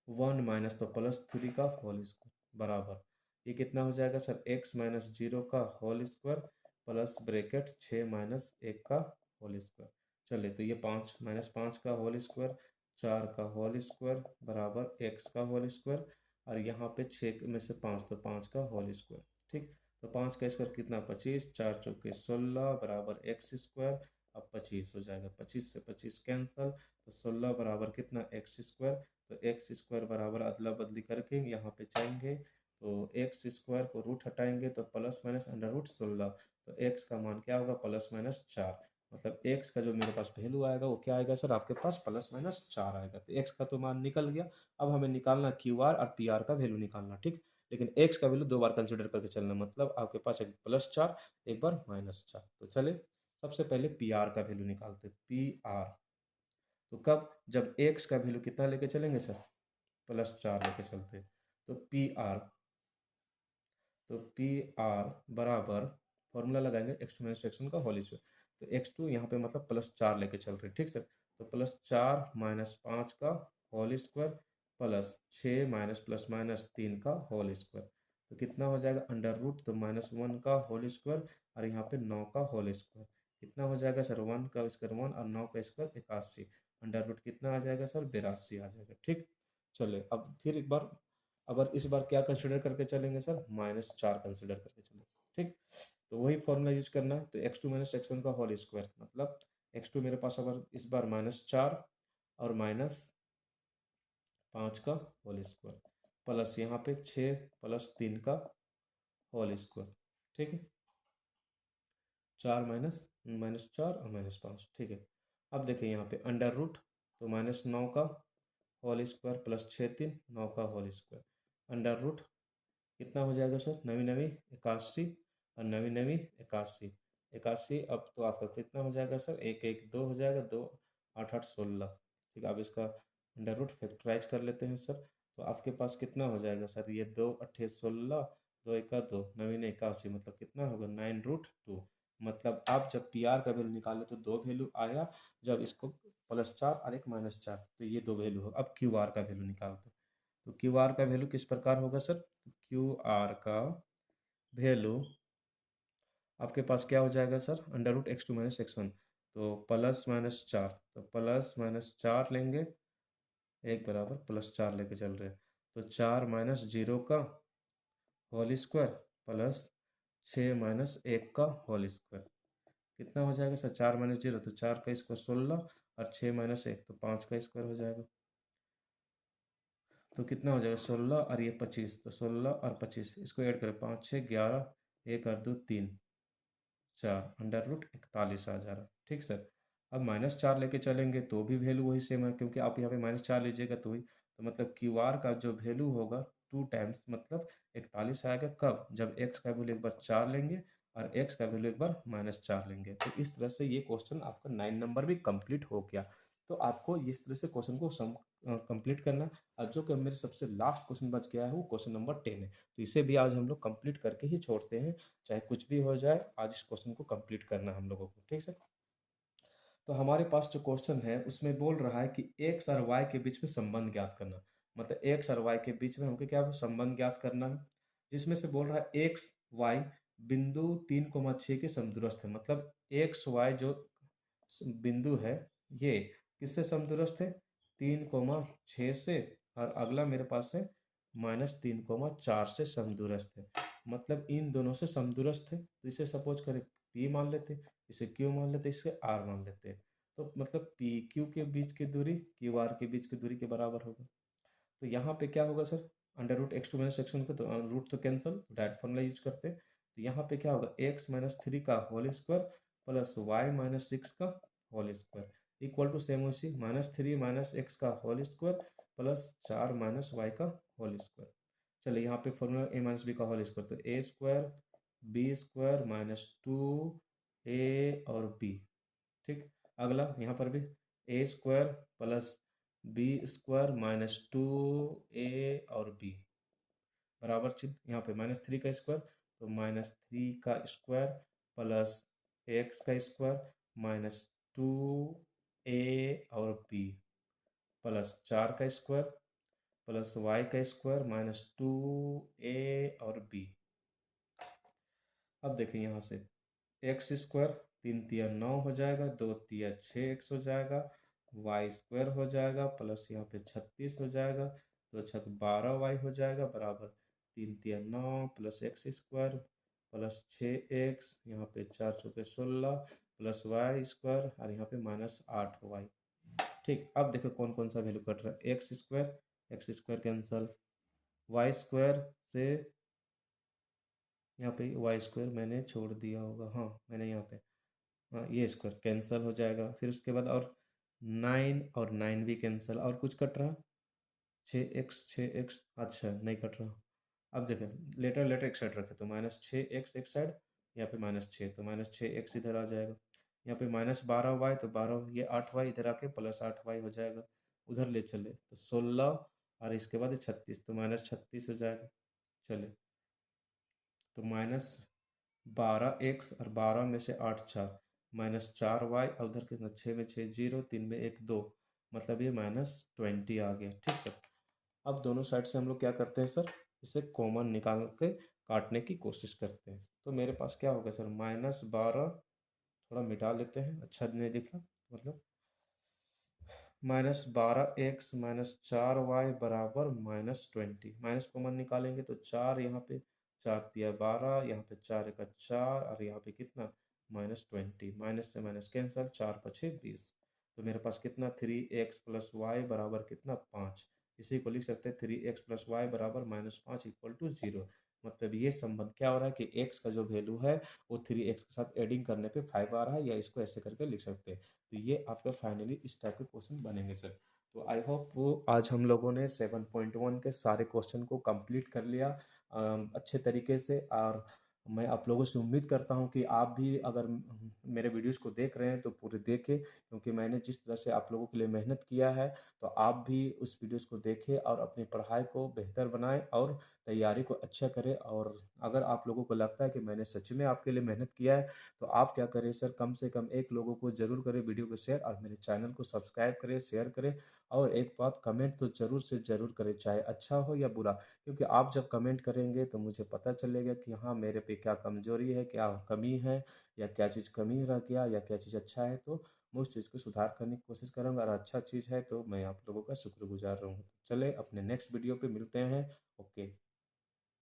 1 माइनस तो प्लस 3 का होल स्क्वायर बराबर ये कितना हो जाएगा सर x माइनस 0 का whole square plus bracket 6 minus 1 का होल स्क्वायर। चलिए तो ये 5 माइनस 5 का होल स्क्वायर 4 का होल स्क्वायर बराबर x का होल स्क्वायर और यहाँ पे 6 में से 5 तो 5 का होल स्क्वायर। ठीक, तो 5 का स्क्वायर कितना 25, 4 चौके 16 बराबर एक्स स्क्वायर। अब 25 हो जाएगा, 25 से 25 कैंसल, तो 16 बराबर कितना एक्स स्क्वायर। तो एक्स स्क्वायर बराबर अदला बदली करके यहाँ पे जाएंगे तो एक्स स्क्वायर को रूट हटाएंगे तो प्लस माइनस अंडर रूट 16, तो एक्स का मान क्या होगा प्लस माइनस 4। मतलब एक्स का जो मेरे पास वैल्यू आएगा वो क्या आएगा सर आपके पास प्लस माइनस 4 आएगा। तो एक्स का तो मान निकल गया। अब हमें निकालना क्यू आर और पी आर का वैल्यू निकालना। ठीक, लेकिन एक्स का वैल्यू 2 बार कंसिडर करके चलना, मतलब आपके पास एक प्लस 4 एक बार माइनस 4। तो चले सबसे पहले पी आर का वैल्यू निकालते, पी आर तो कब, जब एक्स का वैल्यू कितना लेके चलेंगे सर प्लस 4 लेके चलते, तो पी आर बराबर फॉर्मूला लगाएंगे X two minus X one का होल स्क्वायर। तो एक्स टू यहाँ पे मतलब प्लस 4 लेके चल रहे हैं। ठीक सर, तो प्लस 4 माइनस 5 का whole square plus 6 minus plus minus 3 का होल स्क्वायर, तो कितना हो जाएगा अंडर रूट तो माइनस 1 का होल स्क्वायर और यहाँ पे 9 का होल स्क्वायर। कितना हो जाएगा सर 1 का स्क्वायर 1 और 9 का स्क्वायर 81, अंडर रूट कितना आ जाएगा सर 82 आ जाएगा। ठीक, चलिए अब फिर एक बार अगर इस बार क्या कंसिडर करके चलेंगे सर माइनस 4 कंसिडर करके चलेंगे। ठीक, तो वही फॉर्मूला यूज करना है, तो X two minus X one का होल स्क्वायर मतलब एक्स टू मेरे पास अगर इस बार माइनस 4 और माइनस 5 का होल स्क्वायर प्लस यहाँ पे 6 प्लस 3 का होल स्क्वायर। ठीक है, 4 माइनस माइनस 4 और माइनस 5। ठीक है, अब देखिए यहाँ पे अंडर रूट तो माइनस 9 का होल स्क्वायर प्लस 6 3 9 का होल स्क्वायर अंडर रूट कितना हो जाएगा सर नवी नवी 81 और नवी नवी 81 81। अब तो आपका कितना हो जाएगा सर 1 1 2 हो जाएगा, 2 8 8 16। ठीक है, अब इसका अंडर रूट फैक्टराइज कर लेते हैं सर, तो आपके पास कितना हो जाएगा सर ये 2 8 16 2 1 2 नवी ने 81 मतलब कितना होगा 9 रूट 2। मतलब आप जब पी आर का वैल्यू निकाले तो दो वैल्यू आया, जब इसको प्लस 4 और एक माइनस 4 तो ये दो वैल्यू हो। अब क्यू आर का वैल्यू निकालते हैं, तो क्यू आर का वैल्यू किस प्रकार होगा सर, क्यू आर का वैल्यू आपके पास क्या हो जाएगा sir under root X two minus X one, तो प्लस माइनस 4 तो प्लस माइनस 4 लेंगे एक बराबर प्लस 4 लेके चल रहे हैं, तो 4 माइनस 0 का होल स्क्वायर प्लस 6 माइनस 1 का होल स्क्वायर। कितना हो जाएगा सर 4 माइनस 0 तो 4 का स्क्वायर 16 और 6 माइनस 1 तो 5 का स्क्वायर हो जाएगा, तो कितना हो जाएगा 16 और ये 25, तो 16 और 25 इसको ऐड करें 5 6 11 1 और 2 3 4 अंडर रूट 41 आ जा रहा। ठीक सर, अब माइनस 4 लेके चलेंगे तो भी वैल्यू वही सेम है, क्योंकि आप यहाँ पे माइनस 4 लीजिएगा तो वही, तो मतलब क्यू आर का जो वैल्यू होगा 2 टाइम्स मतलब 41 आएगा। कब, जब एक्स का वैल्यू एक बार 4 लेंगे और एक्स का वैल्यू एक बार माइनस 4 लेंगे। तो इस तरह से ये क्वेश्चन आपका 9 नंबर भी कंप्लीट हो गया। तो आपको इस तरह से क्वेश्चन को कंप्लीट करना, और जो कि मेरे सबसे लास्ट क्वेश्चन बच गया है वो क्वेश्चन नंबर 10 है, तो इसे भी आज हम लोग कंप्लीट करके ही छोड़ते हैं, चाहे कुछ भी हो जाए आज इस क्वेश्चन को कंप्लीट करना है हम लोगों को। ठीक है, तो हमारे पास जो क्वेश्चन है उसमें बोल रहा है कि एक्स और वाई के बीच में संबंध ज्ञात करना, मतलब एक्स और वाई के बीच में हमको क्या संबंध ज्ञात करना है, जिसमें से बोल रहा है एक्स वाई बिंदु 3,6 के समदूरस्थ है। मतलब एक्स वाई जो बिंदु है ये किससे समदूरस्थ है 3,6 से, और अगला मेरे पास है -3,4 से समदूरस्थ है। मतलब इन दोनों से समदूरस्थ है, तो इसे सपोज करें P मान लेते, इसे Q मान लेते, इसे R मान लेते हैं। तो मतलब पी क्यू के बीच की दूरी क्यू आर के बीच की दूरी के बराबर होगा। तो यहाँ पे क्या होगा sir under root X two minus X one का तो रूट तो कैंसल, तो डायरेक्ट फॉर्मूला यूज करते हैं। तो यहाँ पे क्या होगा एक्स माइनस 3 का whole square plus Y minus 6 का whole square equal to same उसी -3 माइनस एक्स का whole square plus 4 minus Y का होल स्क्वायर। चलिए यहाँ पे फॉर्मूला ए माइनस बी का होल स्क्वायर, तो A square B square minus two A और बी। ठीक, अगला यहाँ पर भी A square plus B square minus two A और बी बराबर चिन्ह, यहाँ पे -3 का स्क्वायर, तो -3 का स्क्वायर प्लस एक्स का स्क्वायर -2 ए और बी प्लस 4 का स्क्वायर प्लस वाई का स्क्वायर -2 ए और बी। अब देखिए यहाँ से एक्स स्क्वायर 3 × 3 = 9 हो जाएगा, 2 × 3 = 6x हो जाएगा, वाई स्क्वायर हो जाएगा प्लस यहाँ पे 36 हो जाएगा, तो 12y हो जाएगा बराबर 3 × 3 = 9 plus x square plus 6x, यहाँ पे 4 × 4 = 16 प्लस वाई स्क्वायर और यहाँ पे -8y। ठीक, अब देखो कौन कौन सा वैल्यू कट रहा है, X square cancel, Y square से यहाँ पे वाई स्क्वायर मैंने छोड़ दिया होगा, हाँ मैंने यहाँ पे, हाँ ये स्क्वायर कैंसिल हो जाएगा। फिर उसके बाद और 9 और 9 भी कैंसिल, और कुछ कट रहा, 6x अच्छा नहीं कट रहा। अब देखें लेटर लेटर एक साइड रखे, तो -6x एक साइड, यहाँ पे -6, तो -6x इधर आ जाएगा, यहाँ पे -12y, तो 12 ये 8y इधर आके प्लस 8y हो जाएगा, उधर ले चले तो 16 और इसके बाद 36, तो -36 हो जाएगा। चले तो -12x और 12 में से 8 4 -4y, और उधर कितना 6 में 6 0, 3 में 1 2, मतलब ये -20 आ गया। ठीक सर, अब दोनों साइड से हम लोग क्या करते हैं सर, इसे कॉमन निकाल के काटने की कोशिश करते हैं। तो मेरे पास क्या होगा सर, -12, थोड़ा मिटा लेते हैं, अच्छा नहीं दिखा, मतलब -12x -4y बराबर -20, माइनस कॉमन निकालेंगे तो 4 यहाँ पे, 4 × 3 = 12, यहाँ पे 4 × 1 = 4 और यहाँ पे कितना -20, माइनस से माइनस कैंसल, 4 × 5 = 20, तो मेरे पास कितना 3x + y बराबर कितना 5, इसी को लिख सकते हैं 3x + y बराबर -5 = 0। मतलब ये संबंध क्या हो रहा है कि x का जो वैल्यू है वो 3x के साथ एडिंग करने पे 5 आ रहा है, या इसको ऐसे करके लिख सकते हैं। तो ये आपका फाइनली इस टाइप के क्वेश्चन बनेंगे सर। तो आई होप आज हम लोगों ने 7.1 के सारे क्वेश्चन को कंप्लीट कर लिया अच्छे तरीके से, और मैं आप लोगों से उम्मीद करता हूं कि आप भी अगर मेरे वीडियोस को देख रहे हैं तो पूरे देखें, क्योंकि मैंने जिस तरह से आप लोगों के लिए मेहनत किया है, तो आप भी उस वीडियोस को देखें और अपनी पढ़ाई को बेहतर बनाएं और तैयारी को अच्छा करें। और अगर आप लोगों को लगता है कि मैंने सच में आपके लिए मेहनत किया है, तो आप क्या करें सर, कम से कम एक लोगों को ज़रूर करें वीडियो को शेयर, और मेरे चैनल को सब्सक्राइब करें, शेयर करें, और एक बात कमेंट तो ज़रूर से ज़रूर करें, चाहे अच्छा हो या बुरा, क्योंकि आप जब कमेंट करेंगे तो मुझे पता चलेगा कि हाँ मेरे पे क्या कमज़ोरी है, क्या कमी है, या क्या चीज़ कमी रह गया, या क्या चीज़ अच्छा है, तो मैं उस चीज़ को सुधार करने की कोशिश करूँगा, और अच्छा चीज़ है तो मैं आप लोगों का शुक्रगुजार रहूँगा। चले अपने नेक्स्ट वीडियो पे मिलते हैं। ओके।